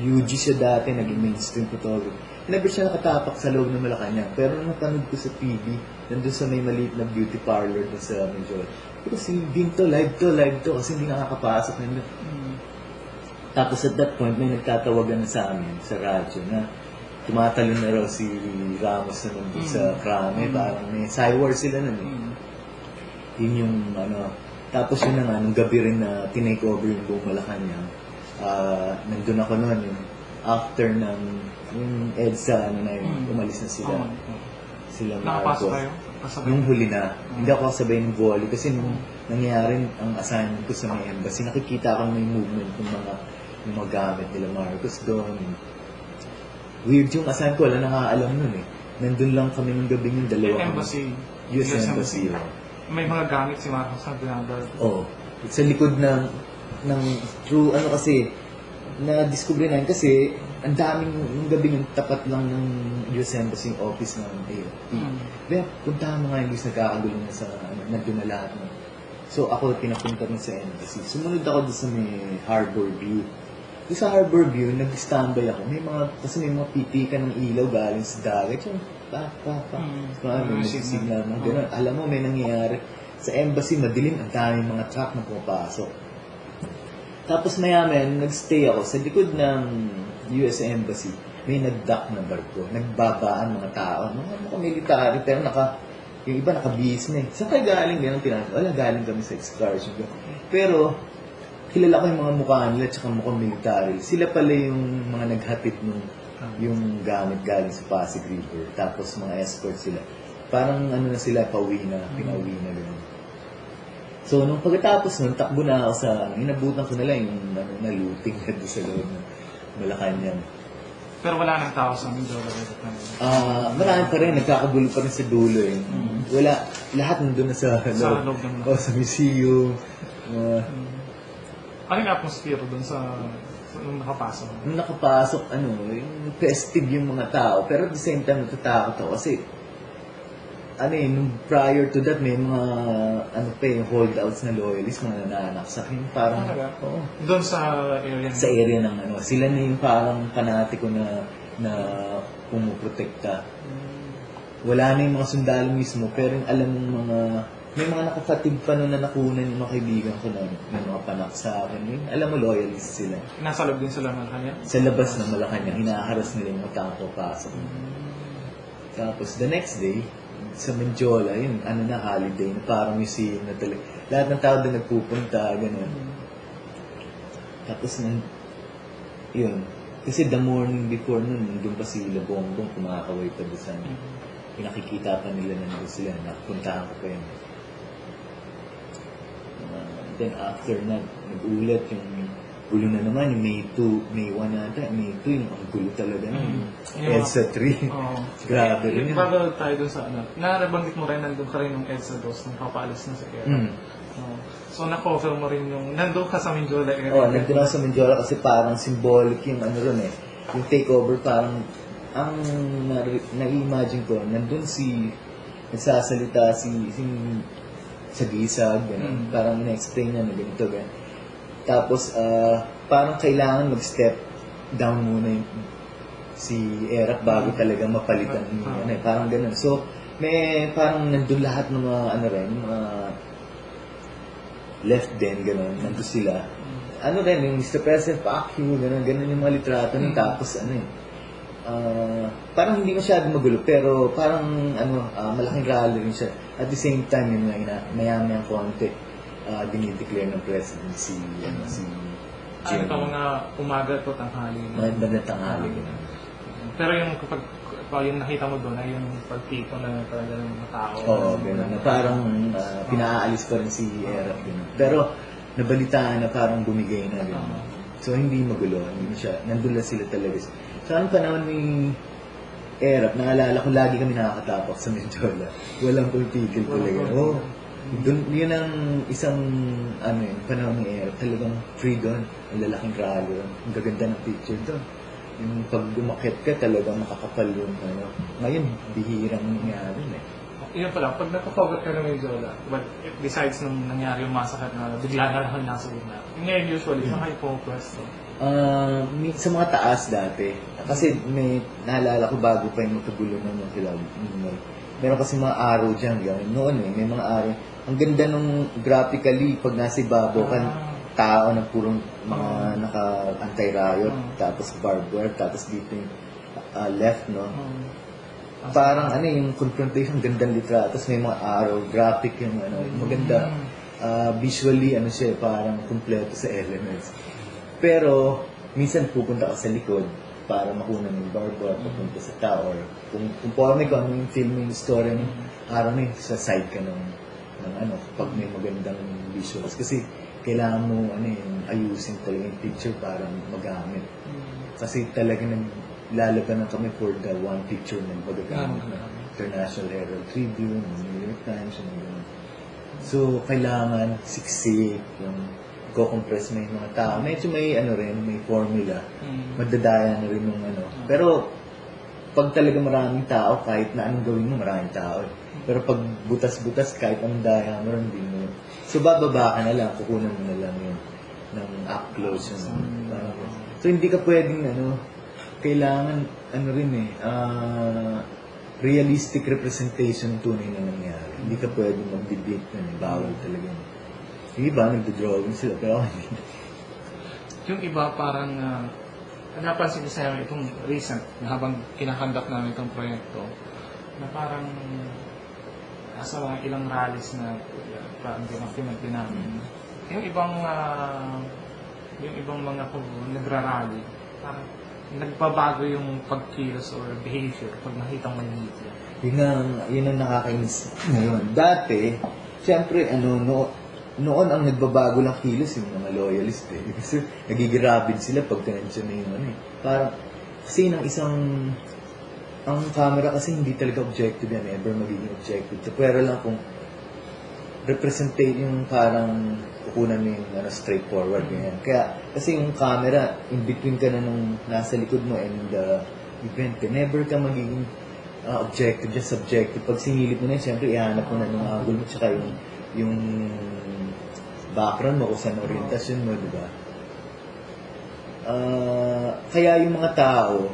S2: UG siya dati, naging mainstream photographer. Never siya nakatapak sa loob ng Malacanang. Pero nung napanood ko sa TV, nandun sa may maliit na beauty parlor dun sa Medjol. Kasi to, live to, kasi hindi nakakapasok nandun. Tapos at that point, may nagtatawagan na sa amin, sa radyo, na tumatalon na raw si Ramos na nandun sa Krame. Parang may cywar sila nun. Yun yung, tapos yun na nga, nung gabi rin na tinake over yung buong Malacanang, nandun ako noon, yung after ng yung EDSA, umalis na sila. Sila
S1: Nakapasok kayo?
S2: Yung huli na. Hindi ako kasabay ng volley kasi nung nangyari ang assignment ko sa may embassy, nakikita ko may movement ng mga gamit nila Marcos doon. Weird yung assignment ko, wala nakaalam nun eh. Nandun lang kami ng gabi yung dalawa.
S1: Embassy?
S2: US Embassy.
S1: May mga gamit si Marcos na dinadal?
S2: Oo. Sa likod ng through kasi na-discover namin kasi ang daming yung gabi yung tapat lang ng US Embassy office ng AFP. Kaya puntahan mo nga yung nagkakagulo na sa nandun na lahat mo. So ako pinapunta rin sa embassy. Sumunod ako doon sa may Harbor View. Yung sa Harbor View, nag-standby ako. Kasi may mga pitika ng ilaw galing sa dagat. Yung may signal mo. Ganun. Alam mo, may nangyayari. Sa embassy, madilim. Ang daming mga truck na pumapasok. Tapos maya-maya, nag-stay ako sa likod ng US Embassy. May nag-dock na barko. Nagbabaan mga tao. Mga military, pero yung iba naka-bihis na eh. Saan kayo galing? Ganun tinatanong. Wala, galing kami sa excursion. Pero, kilala ko yung mga mukha nila tsaka mukhang military. Sila pala yung mga naghatid nung yung gamit galing sa Pasig River. Tapos mga escort sila. Parang na sila, pinauwi na gano'n. So, nung pagkatapos nun, takbo na ako sa, inabutan ko na lang yung na-looting na doon sa loob ng Malacanang.
S1: Pero wala nang tao sa Mindoro.
S2: Marami pa rin, nagkakagulo pa rin sa dulo eh. Wala, lahat nandun na sa loob. Sa museum.
S1: Ano yung atmosphere doon nung nakapasok?
S2: Nung nakapasok, yung festive yung mga tao. Pero at the same time, natatakot ako kasi nung prior to that, may mga, yung holdouts na loyalists, mga nananaksak. Yung parang,
S1: doon sa area?
S2: Sa area ng sila na yung parang panatiko na pumuprotekta. Wala na yung mga sundalo mismo, pero yung alam ng may mga nakafatid pa nun na nakunan yung mga kaibigan ko na may mga panak sa akin. Yung, alam mo, loyalists sila.
S1: Nasa loob din sila Malacanang? Sa
S2: labas ng Malacanang, hinaharas nila yung mga tao pasok. Tapos, the next day, sa Mendiola, yun, holiday, na parang museum na talaga. Lahat ng tao doon nagpupunta, gano'n. Tapos, yun. Kasi the morning before nun, doon pa sila Bongbong, kumakaway pa doon sa pinakikita pa nila na doon sila, nakapuntahan ko pa yun. Then after na, nag-ulat yung gulo na naman, yung May 2, May 1 nata, May 2, yung ang gulo talaga na, EDSA 3. Grabe rin yun.
S1: Bago tayo dun sa narabanggit mo rin, nandun ka rin yung EDSA 2 nung papaalis na sa era. So na-cover mo rin yung, nandun ka sa Mindoro area?
S2: Nandun ako sa Mindoro kasi parang symbolic yung rin eh. Yung takeover parang, ang na-imagine ko, nandun nagsasalita sa gisag, gano'n. Parang ina-explain niya na ganito, gano'n. Tapos, parang kailangan mag-step down muna si Erap bago talaga mapalitan niya. Parang ganun. So, may parang nandun lahat ng mga mga left din, gano'n. Nandun sila. Yung Mr. President, fuck you, gano'n yung mga litrato. Tapos, parang hindi masyadong magulo, pero parang malaking rally rin siya. At the same time, yun nga, maya-maya konti, dinideclare ng president si
S1: Ano pa mga umaga to tanghali?
S2: Magandang tanghali.
S1: Pero yung kapag yung nakita mo doon ay yung pagtipon na talaga ng mga tao.
S2: Oo, gano'n. Na parang pinaalis pa rin si Erap. Pero nabalitaan na parang bumigay na. Gano'n. So hindi magulo. Hindi siya. Nandun lang sila talaga. So anong panahon ni Erap, naalala ko lagi kami nakakatapak sa Menjola. Walang pagpigil talaga. Oo. Yun ang isang panahon ni Erap. Talagang free doon. Ang lalaking rally. Ang gaganda ng picture doon. Yung pag umakit ka talagang makakapal yung ngayon, bihirang nangyari
S1: Yun pala, pag nakapogat ka ng Menjola, but besides nung nangyari yung masakit na bigla na lang nasa una, ngayon usually, saan kayo pumupwesto?
S2: Sa mga taas dati. Kasi may naalala ko bago pa yung magkagulo ng mga kilab. Meron kasi mga araw dyan. Noon may mga araw. Ang ganda nung graphically, pag nasa ibabaw ka, tao na purong mga naka-anti-riot, tapos barbed wire, tapos dito yung left, no? Parang yung confrontation, gandang litrato, tapos may mga arrow, graphic yung maganda. Visually, siya, parang kompleto sa elements. Pero, minsan pupunta ka sa likod para makunan yung barbed wire, papunta sa tao, or kung forme ko yung film, yung story ng araw na sa side ka ng pag may magandang visuals. Kasi, kailangan mo ayusin talaga yung picture para magamit. Kasi talaga naglalaban na kami for the one picture na magagamit na International Herald Tribune, New York Times, so kailangan siksik, yung ko-compress mo yung mga tao. Medyo may may formula. Madadaya na rin yung Pero pag talaga maraming tao, kahit na anong gawin mo, maraming tao. Pero pag butas-butas, kahit anong daya mo, hindi mo. So, bababa ka na lang, kukunan mo na lang yun ng up close. So, hindi ka pwedeng, kailangan, realistic representation tunay na nangyari. Hindi ka pwedeng mag-debate na, bawal talaga yun. Yung iba, nagdo-drawing sila, pero hindi.
S1: Yung iba parang, napansin ko sa'yo itong recent, na habang kinakandak namin itong proyekto, na parang, nasa mga ilang rallies na parang pinag namin. Yung ibang mga nagra-rally, parang nagbabago yung pagkilos or behavior pag nakita mo yung media.
S2: Yun ang nakakainis ngayon. Dati, siyempre, noon ang nagbabago lang kilos yung mga loyalist Kasi nagigirabid sila pag nandiyan na yung Parang, kasi ang camera kasi hindi talaga objective yan, ever magiging objective. So, pero lang kung representate yung parang kukunan mo yung straightforward ganyan. Kaya, kasi yung camera, in between ka na nung nasa likod mo and event, never ka magiging objective, just subjective. Pag sinilip mo na yun, siyempre ihanap mo na ng angle mo, tsaka yung background mo, kung saan orientasyon mo, di ba? Kaya yung mga tao,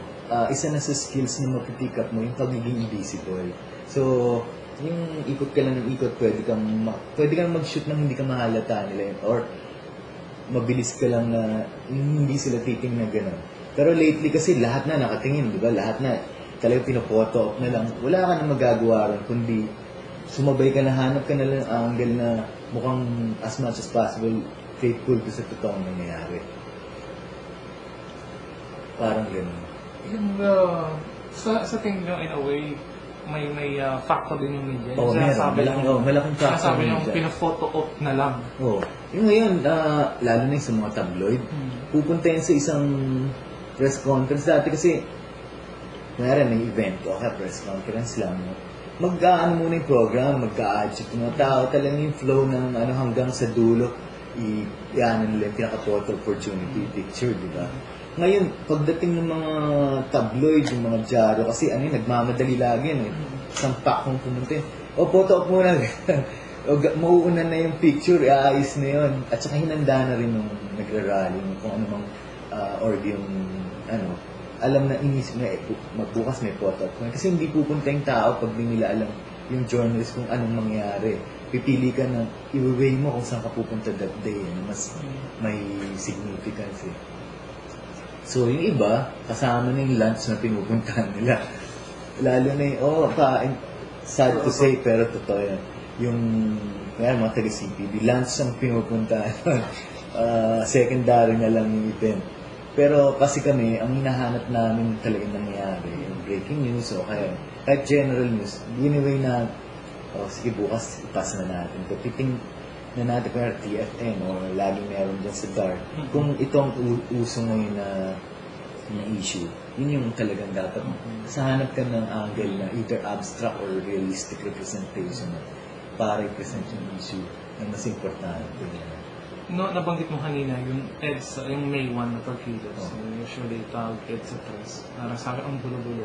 S2: isa na sa skills na mapipick up mo, yung pagiging invisible. So, yung ikot ka lang ng ikot, pwede kang mag-shoot nang hindi ka mahalata nila yun. Or, mabilis ka lang na hindi sila titingnan gano'n. Pero lately kasi lahat na nakatingin, di ba? Lahat na talaga pinopoto up na lang. Wala ka na magagawa rin, kundi sumabay ka na, hanap ka na lang ang angle na mukhang as much as possible faithful to sa totoong nangyayari. Parang gano'n.
S1: Yung, sa tingin nyo, in a way, may factor din yung media.
S2: Oo, meron. Malaking factor.
S1: Sabi nyo, pinaphoto-op na lang.
S2: Oo. Yung ngayon, lalo na yung sa mga tabloid, pupunta yun sa isang press conference. Dati kasi, mayroon may event, press conference lang. Mag-ano muna yung program, mag-a-adject yung mga tao, talagang yung flow ng hanggang sa dulo, i-ano nila yung pinaka-photo opportunity picture, di ba? Ngayon, pagdating ng mga tabloid, yung mga dyaryo, kasi nagmamadali lagi yun Sampak kung pumunta photo op muna. Mauuna na yung picture, aayos na yun. At saka hinanda na rin nung nagra-rally, kung anumang or yung, alam na inisip na magbukas may photo op. Kasi hindi pupunta yung tao pag di nila alam yung journalist kung anong mangyari. Pipili ka na, i-weigh mo kung saan ka pupunta that day. Mas may significance So, yung iba, kasama na yung lunch na pinupuntahan nila. Lalo na yung, sad to say, pero totoo yan. Yung, mga taga-CPD, lunch ang pinupuntahan. Secondary na lang yung event. Pero kasi kami, ang hinahanap namin talagang nangyayari, yung breaking news o kaya kahit general news, ginaway na, sige bukas, ipas na natin. Piting na natin kaya TFN o laging meron dyan sa DAR. Kung ito ang uso ngayon na issue, yun yung talagang dapat. Sahanap ka ng angle na either abstract or realistic representation para i-present yung issue na mas importante.
S1: No, nabanggit mo kanina yung EDSA, yung May 1 na torpedoes. Usually tawag EDSA 3. Parang sa akin, ang bulo-bulo.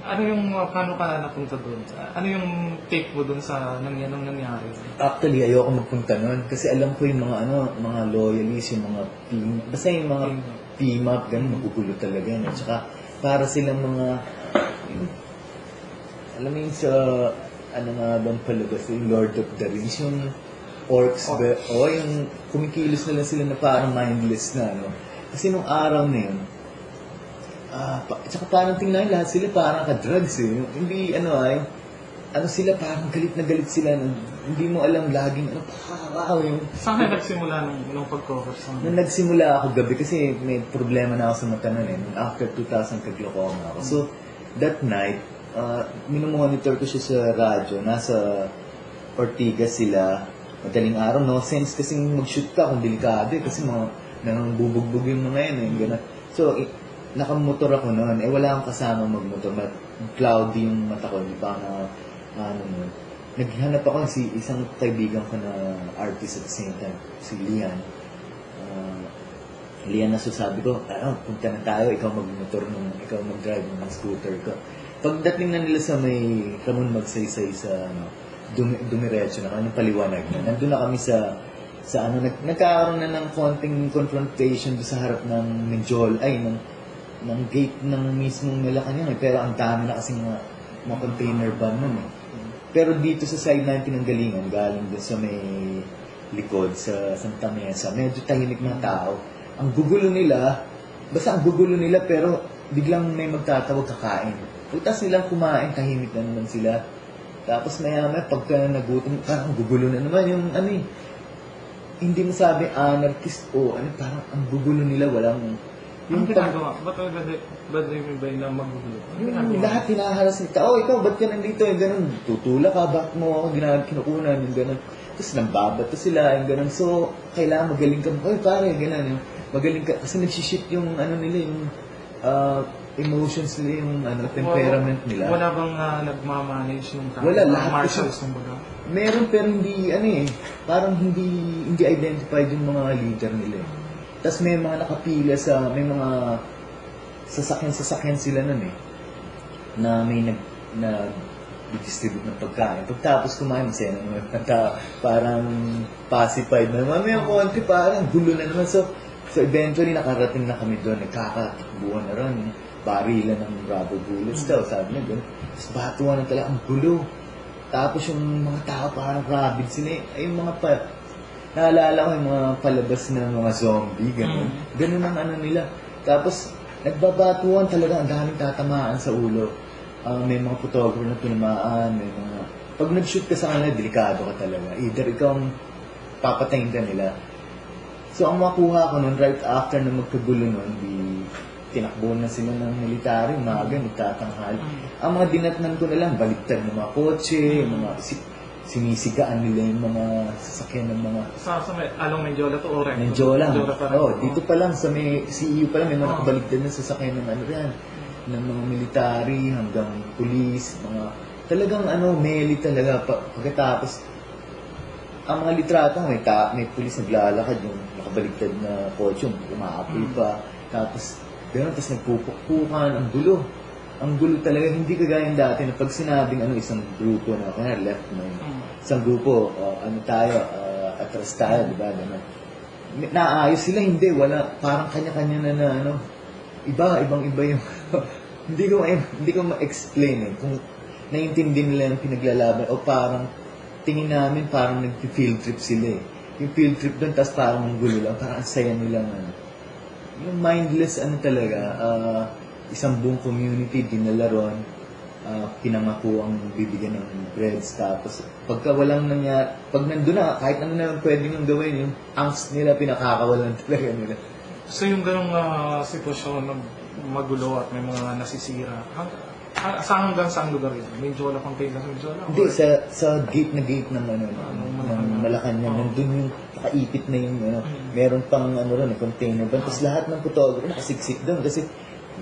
S1: Ano yung, paano ka napunta doon? Ano yung take mo doon sa nangyari?
S2: Actually, ayoko magpunta noon kasi alam ko yung mga loyalists, yung mga basta yung mga PMAP, ganun, magugulo talaga yan. At saka, para silang mga, alam mo yung sa, nga bang palabas, yung Lord of the Rings, yung orcs, yung kumikilos na lang sila na parang mindless na, Kasi nung araw na yun, tsaka parang tingnan lahat sila parang ka-drugs eh. Hindi, sila parang galit na galit sila. Hindi mo alam laging, yung...
S1: Saan ka nagsimula nung pag-cover sa
S2: Nung nagsimula ako gabi kasi may problema na ako sa mata nun eh. After 2000 kag-glaucoma ako. So, that night, minomonitor ko siya sa radyo. Nasa Ortigas sila. Madaling araw, no sense kasi mag-shoot ka kung delikado eh. Kasi nangububugbog yung mga yun eh. Ganun. So, nakamotor ako noon. Wala akong kasama magmotor. Cloudy yung mata ko. Di pa naghanap ako isang kaibigan ko na artist at the same time. Si Lian. Lian na sabi ko, punta na tayo. Ikaw magmotor ikaw mag-drive ng scooter ko. Pagdating na nila sa may Ramon Magsaysay sa dumiretso na kami paliwanag na. Nandun na kami sa nagkakaroon na ng konting confrontation sa harap ng ng gate ng mismong Malacanang pero ang dami na kasi mga container van nun eh. Pero dito sa side natin pinanggalingan, galing doon sa may likod sa Santa Mesa, medyo tahimik na tao. Ang gugulo nila pero biglang may magtatawag kakain. Pagtas nilang kumain, tahimik na naman sila. Tapos maya-maya, pagka nagutom, parang gugulo na naman yung hindi mo sabi anarchist o parang ang gugulo nila, walang...
S1: Yung ginagawa? Ba't yung iba yung magugulo?
S2: Yung lahat hinaharas nila, ikaw, ba't ka nandito? Yung ganun, tutula ka, ba't mo ako kinukunan, yung ganun. Tapos nambabato sila, yung ganun. So, kailangan magaling ka, pare, ganun. Magaling ka, kasi nagsiship yung nila, yung emotions nila, yung temperament nila.
S1: Wala bang nagmamanage nung
S2: wala, lahat
S1: marshals ng baga?
S2: Meron pero hindi, parang hindi identified yung mga leader nila. Tapos may mga nakapila may mga sasakyan sila nun na may nag-distribute ng pagkain. Pagtapos kumain, masaya na naman, parang pacified na naman. May konti parang gulo na naman. So eventually nakarating na kami doon, nagkakatakbuhan na ron. Barilan ng rubber bullets daw, sabi na gano'n. Tapos batuan na talaga, ang gulo. Tapos yung mga tao parang rabid sila. Yung mga naalala ko yung mga palabas na mga zombie, gano'n. Gano'n ang nila. Tapos nagbabatuan talaga, ang daming tatamaan sa ulo. May mga photographer na tinamaan, may mga... Pag nag-shoot ka sa kanila, delikado ka talaga. Either ikaw ang papatayin ka nila. So ang makuha ko nun, right after na magkagulo nun, tinakbo na sila ng military, umaga, nagtatanghal. Ang mga dinatnan ko na lang, baliktad ng mga kotse, mga sinisigaan nila yung mga sasakyan ng mga...
S1: Sa Along Menjola to Oren?
S2: Menjola. Dito pa lang, sa may CEU pa lang, may mga nakabaliktad na sasakyan ng ng mga military, hanggang police, mga... Talagang meli talaga. Pagkatapos, ang mga litrato, may police naglalakad, yung nakabaliktad na kotse, umaapoy pa. Tapos, gano'n, tapos nagpupukpukan, ang gulo. Ang gulo talaga, hindi kagaya dati na pag sinabing isang grupo na, kaya left na isang grupo, atras tayo, di ba? Naayos sila, hindi, wala, parang kanya-kanya na ibang-iba yung, hindi ko ma-explain kung naiintindi nila yung pinaglalaban, o parang, tingin namin, parang nag-field trip sila Yung field trip doon, tapos parang ang gulo lang, parang ang saya nilang, yung mindless ano talaga, isang buong community dinala ron, pinangako ang bibigyan ng breads, tapos pagka walang pag nandun na, kahit ano na pwede nyo gawin, yung angst nila, pinakakawalan talaga nila.
S1: So yung ganong sitwasyon na magulo at may mga nasisira, hanggang saan lugar yun? May Jola Containers, may Jola?
S2: Hindi, sa gate na gate ng Malacanang, nandun yung nakaipit na yung meron pang container ban, tapos lahat ng photographer nakasiksik doon kasi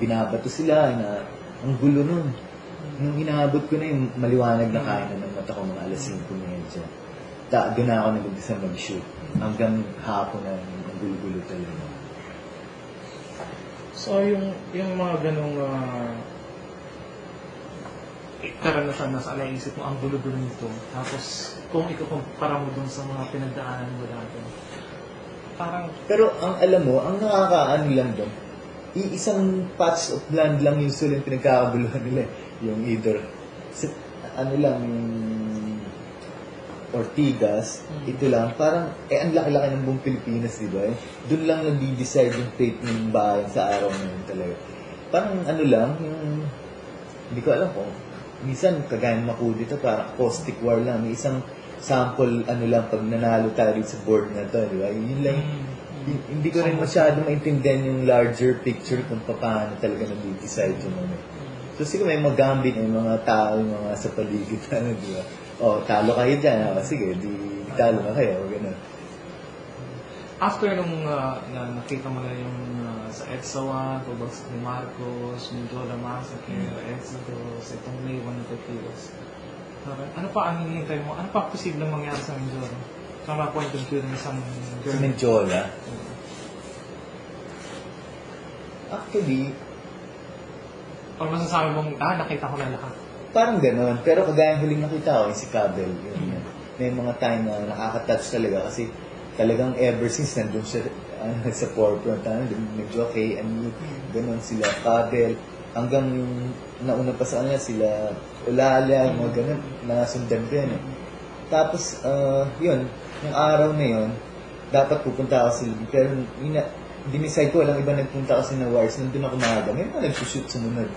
S2: binabato sila na ang gulo nun. Nung inaabot ko na yung maliwanag na kaya na ng mata ko mga alas 5 na yan dyan. Doon na ako nag-umpisa mag-shoot. Hanggang hapon na ang gulo-gulo talaga.
S1: So yung mga ganong karanasan na sa naisip mo, ang gulo-gulo nito. Tapos kung ikukumpara mo dun sa mga pinagdaanan mo dati, parang...
S2: Pero ang alam mo, ang nakakaano lang doon, iisang patch of land lang usually yung pinagkakabuluhan nila. Yung either, lang, Ortigas, ito lang, parang, ang laki-laki ng buong Pilipinas, di ba? Doon lang nag-decide yung fate ng bayan sa araw na yun talaga. Parang lang, yung, hindi ko alam kung, minsan, kagaya ng Maku dito, parang caustic war lang. May isang sample, lang, pag nanalo tayo sa board na to, di ba? Yun lang, hindi ko rin masyado maintindihan yung larger picture kung paano talaga nag-decide yung So siguro may mga gambit, may mga tao, yung mga sa paligid, di ba? Talo kayo dyan, sige, talo na kayo, gano'n.
S1: After nung nakita mo na yung sa EDSA 1, Tubags ni Marcos, Mindoro Massacre, EDSA 2, itong May 1 na Tequilas, ano pa ang hinihintay mo? Ano pa posibleng mangyari sa Mindoro? Sa mga point of view ng isang
S2: Sa Menjola? Actually,
S1: pag masasabi mong, nakita ko na lahat.
S2: Parang gano'n. Pero kagaya huling nakita ko, yung si Cabell. May mga time na nakaka-touch talaga kasi talagang ever since nandun siya sa forefront, medyo okay, gano'n sila, Cabell. Hanggang nauna pa sa kanya sila, Ulala, mga gano'n, nasundan ko yan. Tapos, yun, yung araw na yun, dapat pupunta ako sila. Pero dinicide ko, walang iba nagpunta kasi na wires, nandun ako maaga. May mga nagsushoot sumunod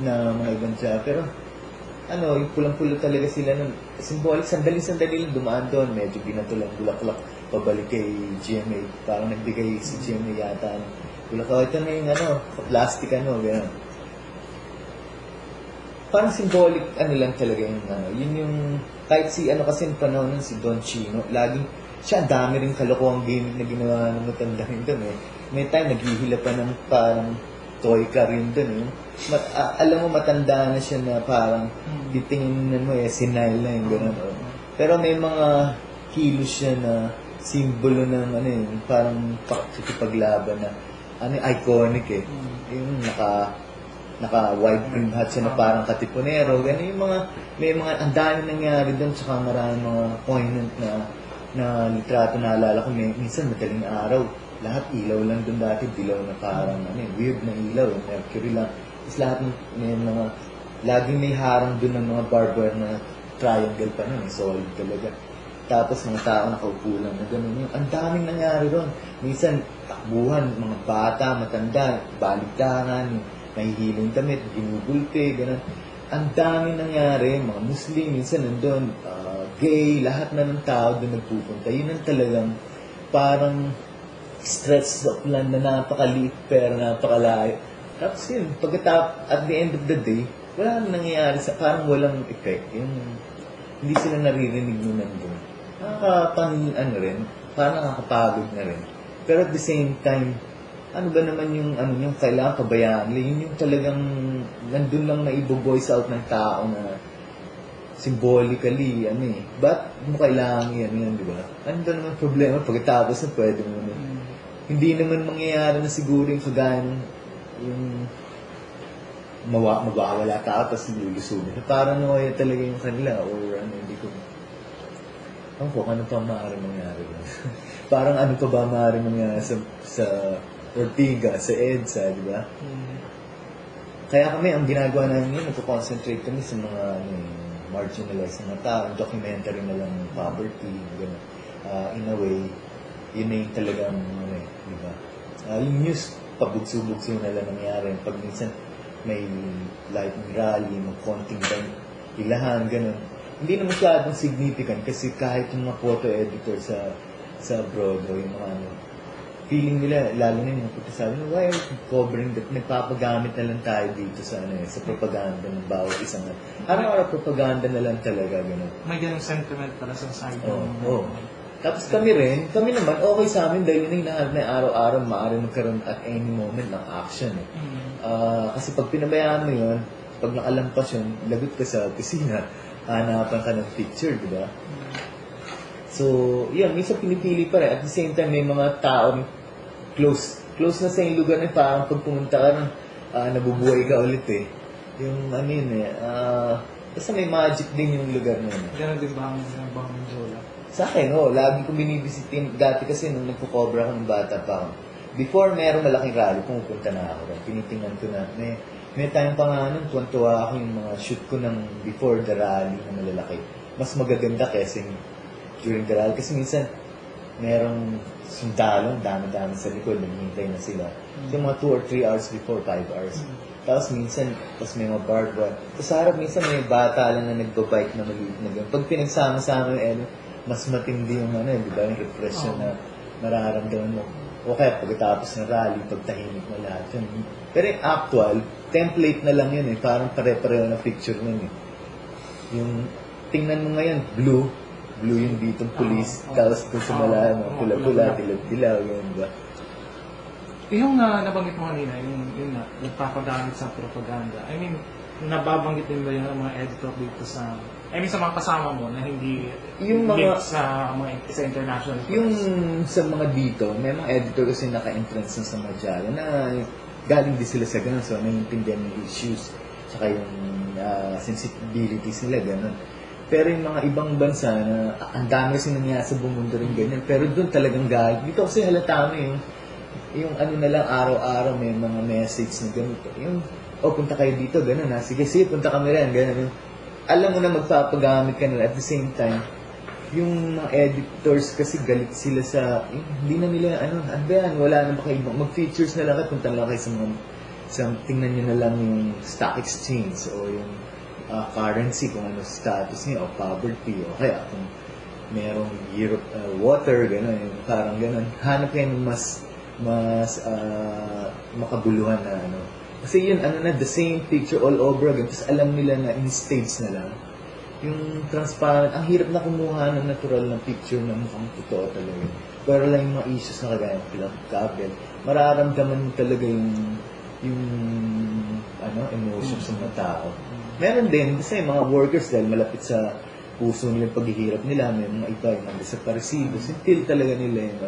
S2: na mga ibang siya. Pero, yung pulang-pula talaga sila nun. Symbolic, sandali-sandali lang dumaan doon. Medyo binatulang bulaklak pabalik kay GMA. Parang nagbigay si GMA yata. Bulaklak, ito na yung plastic gano'n. Parang symbolic, lang talaga yung, yun yung, kahit si, kasi yung panahon nun, si Don Chino, laging, siya, ang dami rin kalokohang game na ginawa ng matanda rin doon May time, naghihila pa ng parang toy car rin doon alam mo, matanda na siya na parang titingin mo senile na yung gano'n. Pero may mga kilos siya na simbolo ng parang pakikipaglaban na iconic Yung naka-white brim hat siya na parang katipunero. Ganun yung may mga, ang dami nangyari doon, tsaka maraming mga poignant na litrato na alala ko. Minsan madaling araw, lahat ilaw lang doon dati, dilaw na parang weird na ilaw, mercury lang. Tapos lahat may mga, laging may harang doon ng mga barber na triangle pa nun, solid talaga. Tapos mga tao nakaupo lang na gano'n. Ang daming nangyari doon. Minsan, takbuhan, mga bata, matanda, baligtaran, nahihilong damit, ginugulpe, gano'n. Ang daming nangyari, mga Muslim, minsan nandun, gay, lahat na ng tao doon nagpupunta. Yun ang talagang parang stretch of land na napakaliit pero napakalayo. Tapos yun, at the end of the day, wala nang nangyayari, parang walang effect. Hindi sila naririnig mo nandun. Rin, parang nakakapagod na rin. Pero at the same time, ano ba naman yung kailangan pabayaan? Yun yung talagang nandun lang na i-voice out ng tao na symbolically, ba't mo kailangan yan, di ba? Ano ba naman problema pagkatapos na pwede mo Hindi naman mangyayari na siguro yung kagaya yung mawawala tao tapos nilulusubin. Parang nawaya talaga yung kanila or hindi ko ano pa maaaring mangyari parang ano pa ba maaaring mangyari sa Ortigas, sa EDSA, di ba? Kaya kami, ang ginagawa namin yun, nagko-concentrate kami sa mga marginalized na tao, documentary na lang poverty, in a way, yun na yung talagang, di ba? Yung news, pabugso-bugso na lang nangyari. Pag minsan may lightning rally, konting ilahan, ganun. Hindi na masyadong significant kasi kahit yung mga photo editor sa abroad o yung mga feeling nila, lalo na yung mga puti sabi, why are you covering that? Nagpapagamit na lang tayo dito sa sa propaganda ng bawat isang araw-araw propaganda na lang talaga, gano'n.
S1: May ganun sentiment pala sa side.
S2: Oo. Tapos kami naman, okay sa amin dahil yun hinahanap na araw-araw maaari magkaroon at any moment ng action. Kasi pag pinabayaan mo yun, pag nakalampas yun, lagot ka sa opisina, hanapan ka ng picture, di ba? So, yun, minsan pinipili pa rin. At the same time, may mga taong close na sa yung lugar na parang pag pumunta ka rin, nabubuhay ka ulit eh. Yung basta may magic din yung lugar na yun.
S1: Gano'n din ba ang Jola?
S2: Sa akin, lagi ko binibisitin. Dati kasi nung nagpo-cover ako ng bata pa ako. Before merong malaking rally, pumupunta na ako. Tinitingnan ko na. May time pa nga nun, tuwan-tuwa ako yung mga shoot ko ng before the rally na malalaki. Mas magaganda kasi during the rally. Kasi minsan, merong sundalong, dami-dami sa likod, naghihintay na sila. Yung mga 2 or 3 hours before, 5 hours. Tapos minsan, may mga barbed wire. Tapos sa harap, minsan may bata lang na nagbabike na maliit na gano'n. Pag pinagsama-sama yung mas matindi yung di ba, yung repression na nararamdaman mo. O kaya pagkatapos ng rally, pagtahimik mo lahat yun. Pero yung actual, template na lang yun parang pare-pareho na picture nun Yung, tingnan mo ngayon, blue yung ditong police, tapos kung sumala, pula-pula, dilaw-dilaw, yun ba?
S1: Yung nabanggit mo kanina, yung nagpapagamit sa propaganda, I mean, nababanggit din ba yung mga editor dito sa mga kasama mo na hindi
S2: yung mga
S1: sa international press?
S2: Yung sa mga dito, may mga editor kasi naka-entrance sa mga dyaryo na galing din sila sa ganun, so naiintindihan yung issues saka yung sensibilities nila, ganun. Pero yung mga ibang bansa na ang dami kasi nangyari sa buong mundo rin ganyan, pero doon talagang galing. Dito kasi halata mo yung na lang araw-araw may mga message na ganito. Yung, punta kayo dito, ganun ha. Sige, punta kami rin, ganun. Alam mo na magpapagamit ka na at the same time, yung mga editors kasi galit sila sa, hindi na nila, wala na ba kayo, mag-features na lang at punta lang kayo sa tingnan nyo na lang yung stock exchange o yung currency, kung ano status niya, o poverty, o kaya kung merong water, gano'n, parang gano'n. Hanap kayo ng mas makabuluhan na Kasi yun, the same picture all over again. Tapos alam nila na in states na lang. Yung transparent, ang hirap na kumuha ng natural na picture na mukhang totoo talaga. Pero lang yung mga issues na kagaya ng kabel, mararamdaman mo talaga yung emotions ng mga tao. Meron din, kasi mga workers dahil malapit sa puso nila yung paghihirap nila, may mga iba yung desaparecidos, yung feel talaga nila yung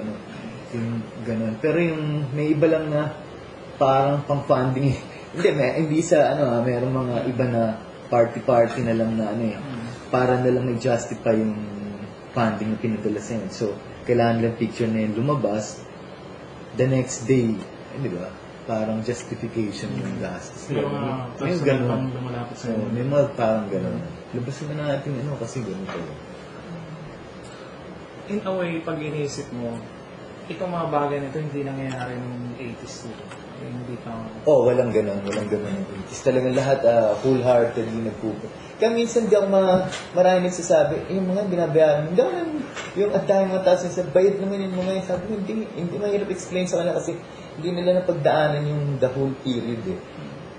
S2: gano'n. Pero yung may iba lang na parang pang-funding, hindi sa meron mga iba na party-party na lang na para na lang i-justify yung funding na pinadala sa yun. So, kailangan lang picture na yun lumabas, the next day, di ba? Parang justification yung gastos. May gano'n. May mga parang gano'n. Labasin na natin kasi gano'n talaga.
S1: In a way, pag inisip mo, itong mga bagay na ito hindi nangyayari ng 80s dito. Hindi pa...
S2: walang ganun ng 80s. Talagang lahat wholeheartedly nagpupunta. Kaya minsan di ako marami nagsasabi, yung mga binabayaran, yung at tayo mga taas sa bayad naman yung mga sabi ko, hindi mahirap explain sa kanila kasi hindi nila napagdaanan yung the whole period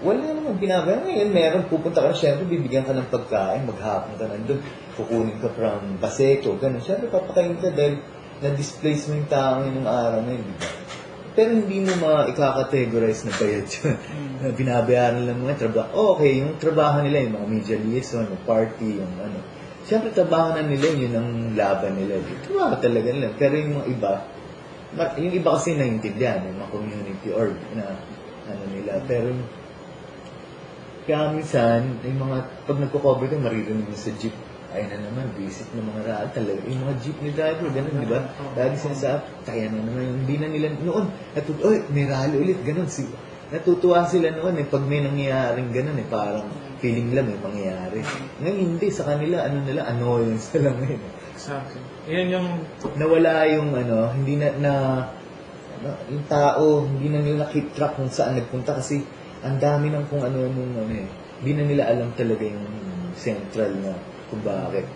S2: Wala naman binabayaran. Ngayon meron, pupunta ka na, syempre bibigyan ka ng pagkain, maghapon ka nandun, kukunin ka from Baseco, gano'n. Syempre papakain ka dahil na-displace mo yung tao ng araw na yun, di ba? Pero hindi mo ikakategorize na bayad yun. Binabayaran lang mga trabaho. Okay, yung trabaho nila, yung mga media liaison, yung party, yung Siyempre, trabaho na nila, yun ang laban nila. Trabaho talaga nila. Pero yung mga iba kasi naiintindihan, yung mga community org na nila. Pero kaya minsan, yung mga, pag nagko-cover ka, maririnig mo sa jeep, ay na naman, visit ng mga raal talaga. Yung mga jeepney driver, gano'n, di ba? Lagi sinasabi, kaya na naman, hindi na nila noon, may rally ulit, gano'n. Natutuwa sila noon, pag may nangyayaring gano'n, parang feeling nila may mangyayari. Ngayon, hindi, sa kanila, annoyance na lang ngayon.
S1: Exactly. Yan yung...
S2: Nawala yung, hindi na yung tao, hindi na nila keep track kung saan nagpunta kasi ang dami ng kung ano nung ano eh. Hindi na nila alam talaga yung central na kung bakit.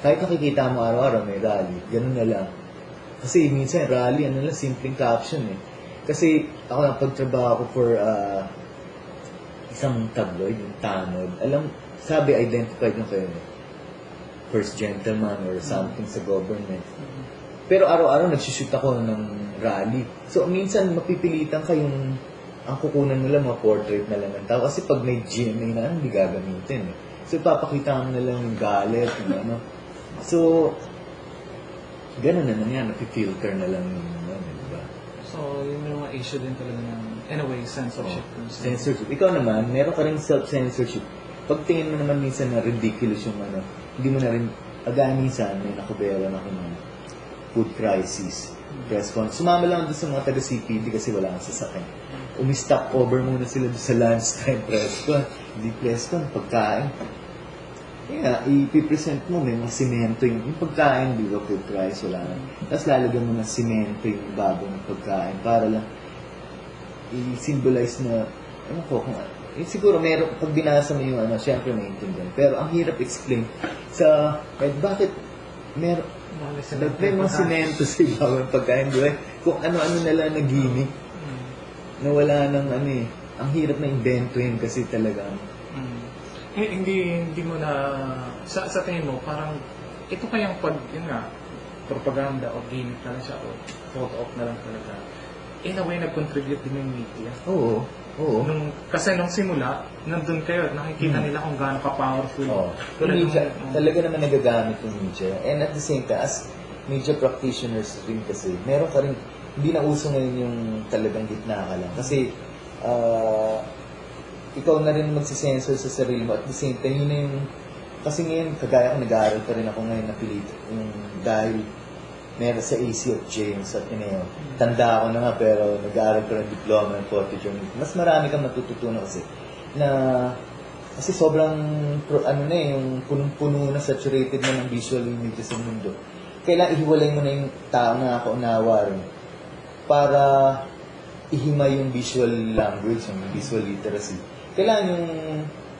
S2: Kahit nakikita mo araw-araw may rally, ganun na lang. Kasi minsan rally, ano lang, simpleng caption eh. Kasi ako napagtrabaho ko for isang tabloid, yung Tanod. Alam, sabi identified nyo kayo first gentleman or something sa government. Pero araw-araw nagsushoot ako ng rally. So minsan mapipilitan kayong ang kukunan nila mga portrait na lang ng tao. Kasi pag may GMA na, hindi gagamitin eh. So ipapakita mo na lang yung galit, yung ano. So, gano'n na yan, napifilter na lang yung ano, di ba?
S1: So, yun yung mga issue din talaga ng, in a way, censorship.
S2: Censorship. Ikaw naman, meron ka rin self-censorship. Pag tingin mo naman minsan na ridiculous yung ano, hindi mo na rin, agad minsan, may nakubera na kung food crisis, press con. Sumama lang doon sa mga taga-CPD kasi wala kang sasakyan. Umi-stop over muna sila doon sa lunchtime press con. Hindi press con, pagkain. Kaya, ipipresent mo, may mga simento yung pagkain, di ba, food price, wala na. Tapos lalagyan mo ng simento yung bagong pagkain para lang i-symbolize na, ano ko, kung siguro meron, pag binasa mo yung ano, syempre maintindihan. Pero ang hirap explain sa, bakit meron, may mga simento sa ibang pagkain, di ba? Kung ano-ano na lang na gimmick, na wala ng ano eh, ang hirap na inventohin kasi talagang,
S1: hindi mo na sa tingin mo parang ito kayang yun nga propaganda o gimmick na lang siya o photo op na lang talaga in a way nag-contribute din yung media.
S2: Oo.
S1: Kasi nung simula nandun kayo nakikita nila kung gaano ka-powerful.
S2: Talaga naman nagagamit yung media, and at the same time as media practitioners rin kasi meron ka rin, hindi na uso ngayon yung talagang gitna ka lang kasi ikaw na rin magsisensor sa sarili mo at the same time, yun na yung, kasi ngayon, kagaya ko, nag-aaral pa rin ako ngayon na pilit, dahil meron sa AC of James at Ateneo. Tanda ako na nga, pero nag-aaral pa rin diploma ng portraiture. Mas marami kang matututunan kasi, kasi sobrang, yung punong-puno na, saturated na ng visual images sa mundo. Kailangan ihiwalay mo na yung tao na nakaunawa rin, para ihimay yung visual language, yung visual literacy. Kailangan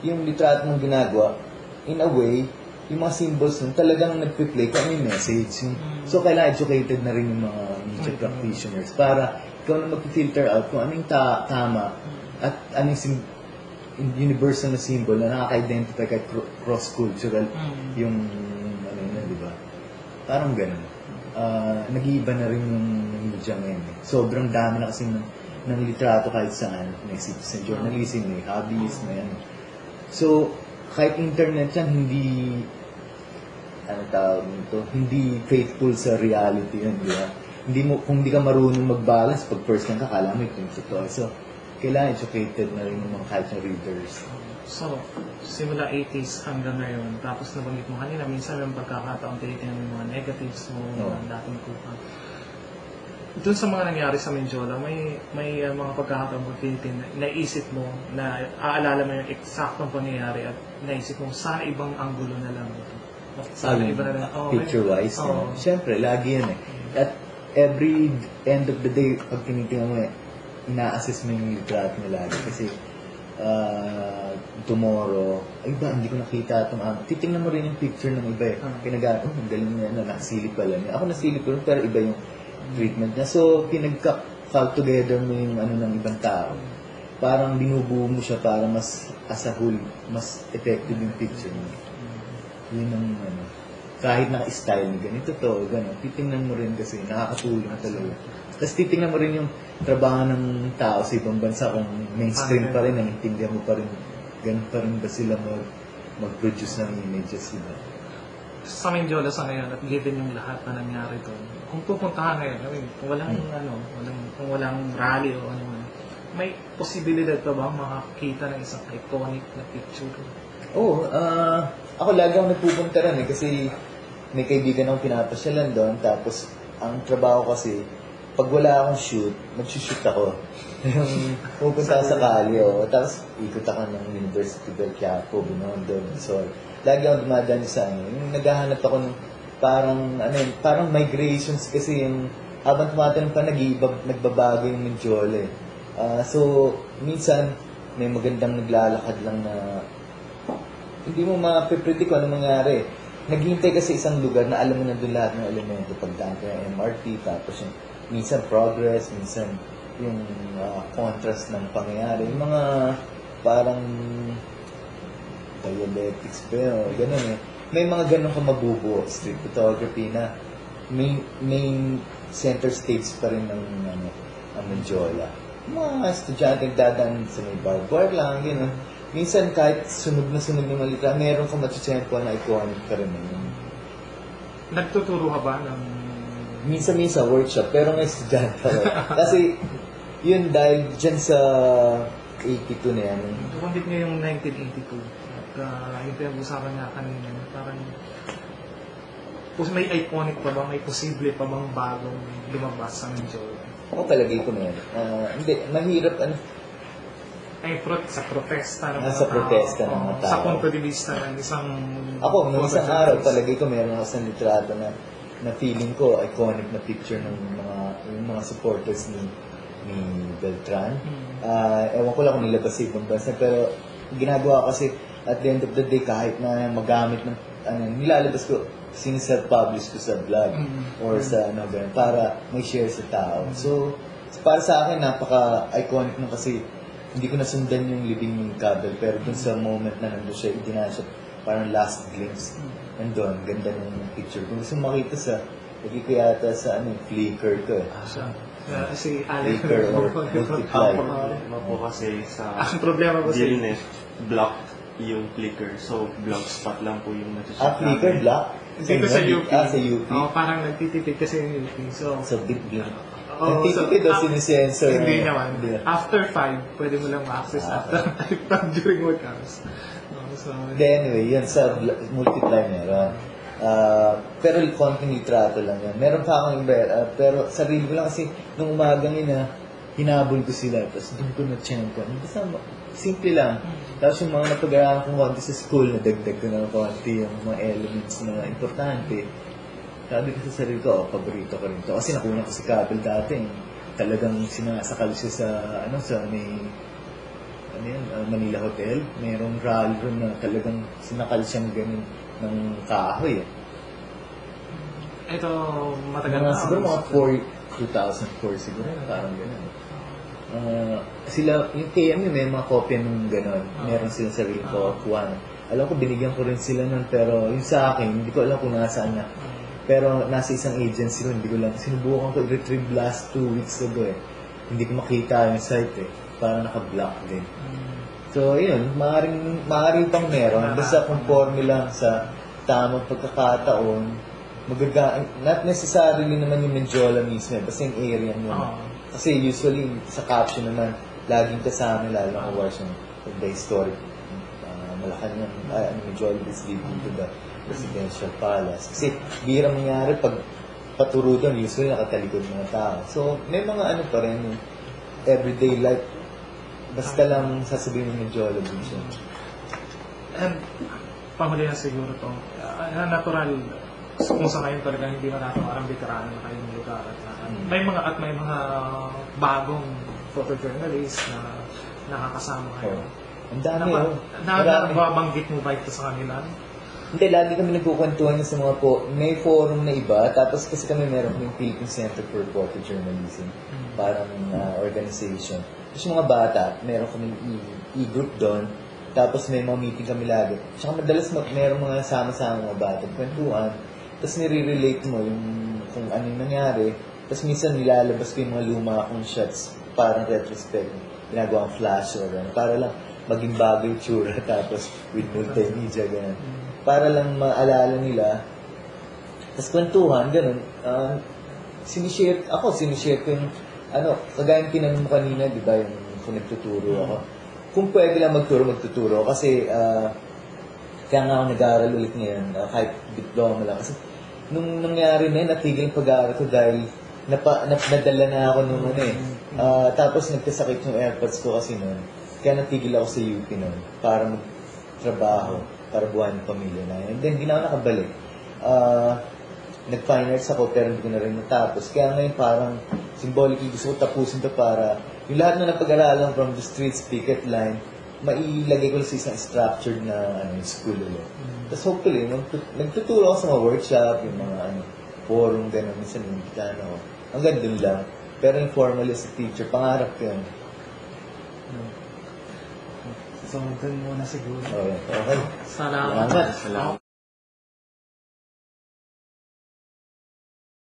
S2: yung litrato mong ginagawa, in a way, yung mga symbols nun talagang nagpi-play kung may message. So, kailangan educated na rin yung mga media practitioners para ikaw na mag-filter out kung anong tama at anong universal na symbol na nakaka-identify kahit cross-cultural yung ano yun, di ba? Parang ganun. Nag-iiba na rin yung media ngayon. Sobrang dami na kasi ng litrato kahit saan. May citizen journalism, may hobbies, may ano. So, kahit internet yan, hindi faithful sa reality yan, di ba? Kung hindi ka marunong mag-balance, pag first lang ka, kala mo ito yung totoo. So, kailangan educated na rin yung mga kahit na readers.
S1: So, simula 80s hanggang ngayon, tapos nabanggit mo kanina, minsan may pagkakataon tinitingnan mo yung mga negatives mo, mga dating kuha. Doon sa mga nangyari sa Menjola, may mga pagkakataon mo naisip mo, na aalala mo yung eksaktong pangyayari at naisip mo, sana ibang anggulo na lang ito. Sana iba na lang.
S2: Picture-wise. Siyempre, lagi yan eh. At every end of the day, pag tinitingnan mo ina-assess mo yung litrato niya lagi. Kasi, tomorrow, ay ba, hindi ko nakita itong titingnan mo rin yung picture ng iba eh. Ang galing niya, nakasilip pala niya. Ako nasilip ko rin, pero iba yung treatment niya. So, pinag-call together mo yung ano ng ibang tao. Parang binubuo mo siya para mas, as a whole, mas effective yung picture mo. Yun ang ano. Kahit naka-style ni ganito to, gano'n. Titingnan mo rin kasi, nakakatulong talaga. Tapos titingnan mo rin yung trabaho ng tao sa ibang bansa kung mainstream pa rin, naiintindihan mo pa rin, ganun pa rin ba sila mag-produce ng images, diba?
S1: Sa Menjola sa ngayon at given yung lahat na nangyari doon, kung pupunta ka ngayon, kung walang rally o ano, may posibilidad pa ba makakita ng isang iconic na picture?
S2: Oo, ako lagi akong nagpupunta rin kasi may kaibigan akong pinapasyalan doon, tapos ang trabaho kasi, pag wala akong shoot, mag-shoot ako. Yung pupunta sa Cali, tapos ikot ako ng University del Quiapo, Binondo, Sol. Lagi akong dumadaan sa ano, yung naghahanap ako ng parang migrations kasi yung habang tumatanong ka, nagbabago yung Mindiola eh. So, minsan, may magandang naglalakad lang na hindi mo mapipredict kung ano mangyari. Naghihintay ka sa isang lugar na alam mo na doon lahat ng elemento. Pagdaan ka ng MRT, tapos yung minsan progress, minsan yung contrast ng pangyayari. Yung mga parang dialectics ba yun, gano'n eh. May mga gano'n ka mabubuo, street photography na main center stage pa rin ng ang Mindiola. Mga estudyante dadaan sa may barbed lang, gano'n. Minsan kahit sunog na malita, meron kang matutsempo na iconic ka rin.
S1: Nagtuturo ka ba ng...
S2: Minsan workshop, pero may estudyante ako. Kasi yun dahil dyan sa 82 na yan.
S1: Kundit nga yung 1982. At yung pinag-usapan nga kanina, parang may iconic pa ba, may posible pa bang bagong lumabas sa Mindiola?
S2: Ako palagay ko na yan. Hindi, mahirap
S1: sa protesta ng
S2: sa protesta ng mga tao.
S1: Sa punto de vista ng isang...
S2: Ako, nung isang araw, palagay ko meron ako sa litrato na feeling ko iconic na picture ng mga supporters ni Beltran. Ewan ko lang kung nilabas sa ibang bansa, pero ginagawa kasi at the end of the day, kahit na magamit ng nilalabas ko, sinise-publish ko sa blog or sa ganun, para may share sa tao. So, para sa akin, napaka-iconic na kasi hindi ko nasundan yung living yung kabel, pero dun sa moment na nandun siya, siya parang last glimpse. Nandun, ganda ng picture. Kung gusto makita lagi ko yata sa Flickr ko eh.
S1: Si Alex.
S2: Flickr or Multiply.
S3: Po kasi sa
S1: ang problema ba sa
S3: Gilnet, block yung Flickr. So, blogspot lang po yung nati-check.
S2: Flickr block?
S1: Dito sa UP.
S2: Sa UP?
S1: Parang nagtitipid kasi yung UP. So
S2: big block. Nagtitipid o sinisensor?
S1: Hindi naman. After 5, pwede mo lang ma-access after 5 during workouts.
S2: Anyway, yun sa Multiply meron. Pero konting litrato lang yan. Meron pa akong pero sarili ko lang kasi nung umagang yun hinabol ko sila. Tapos doon ko na-check ko. Basta simple lang. Tapos yung mga napag-aralan kong konti sa school, nadagdag ko ng konti yung mga elements na importante. Sabi ko sa sarili ko, paborito ko rin to. Kasi nakunan ko si Kabel dati. Talagang sinasakal siya sa may Manila Hotel. Mayroong rally room na talagang sinakal siyang ganun ng kahoy.
S1: Ito, matagal na.
S2: Siguro mga 2004 siguro. Parang ganun. Sila, yung KM may mga kopya nung gano'n. Meron silang sariling kuha. Alam ko, binigyan ko rin sila nun, pero yung sa akin, hindi ko alam kung nasaan na. Pero nasa isang agency nun, hindi ko lang, sinubukan ko i-retrieve last 2 weeks ago eh. Hindi ko makita yung site eh. Parang naka-block din. So, yun, maaaring pang meron. Basta conforme lang sa tamang pagkakataon, not necessarily naman yung Mindiola mismo eh, basta yung area mo. Kasi usually, sa caption naman, laging kasama, lalo ng awards yung the historic Malacanang, Mindiola is leading to the Presidential Palace. Kasi, bihira mangyari pag paturo doon, usually nakatalikod mga tao. So, may mga pa rin yung everyday life. Basta lang sasabihin ng Mindiola din siya.
S1: And, panghuli na siguro to, natural, kung sa ngayon talaga hindi matatawarang veterano na kayong lugar at may mga bagong photojournalists na nakakasama kayo.
S2: Ang dami
S1: Nabanggit mo ba ito sa kanila?
S2: Hindi, lagi kami nagkukwentuhan sa mga may forum na iba, tapos kasi kami meron yung Philippine Center for Photojournalism, parang organization. Tapos mga bata, meron kami e-group doon, tapos may mga meeting kami lagi. Tsaka madalas meron mga sama-sama mga bata, kwentuhan, tapos nire-relate mo yung kung ano yung nangyari, tapos minsan nilalabas ko yung mga luma akong shots, parang retrospect, ginagawang flash or para lang maging bago yung tsura, tapos with multimedia, gano'n. Para lang maalala nila. Tapos kwentuhan, gano'n. Sinishare ko yung, kagaya yung tinanong mo kanina, di ba, yung kung nagtuturo ako. Kung pwede lang magtuturo. Kasi, kaya nga ako nag-aaral ulit ngayon, kahit diploma lang. Kasi, nung nangyari na yun, natigil yung pag-aaral ko dahil nadala na ako nung tapos nagkasakit yung airpods ko kasi noon. Kaya natigil ako sa UP noon para magtrabaho, para buhayin yung pamilya na yun. And then, hindi na ako nakabalik. nag-fine arts ako pero hindi ko na rin natapos. Kaya ngayon parang symbolically gusto ko tapusin to para yung lahat na napag-aralan from the streets, picket line, mailagay ko sa isang structured na school ulit. Tapos hopefully, nagtuturo ako sa mga workshop, yung mga forum, gano'n, minsan yung ako. Hanggang dun lang. Pero informally as a teacher, pangarap ko yun.
S1: So, dun muna siguro.
S2: Okay.
S1: Salamat.
S2: Salamat.
S3: Salamat.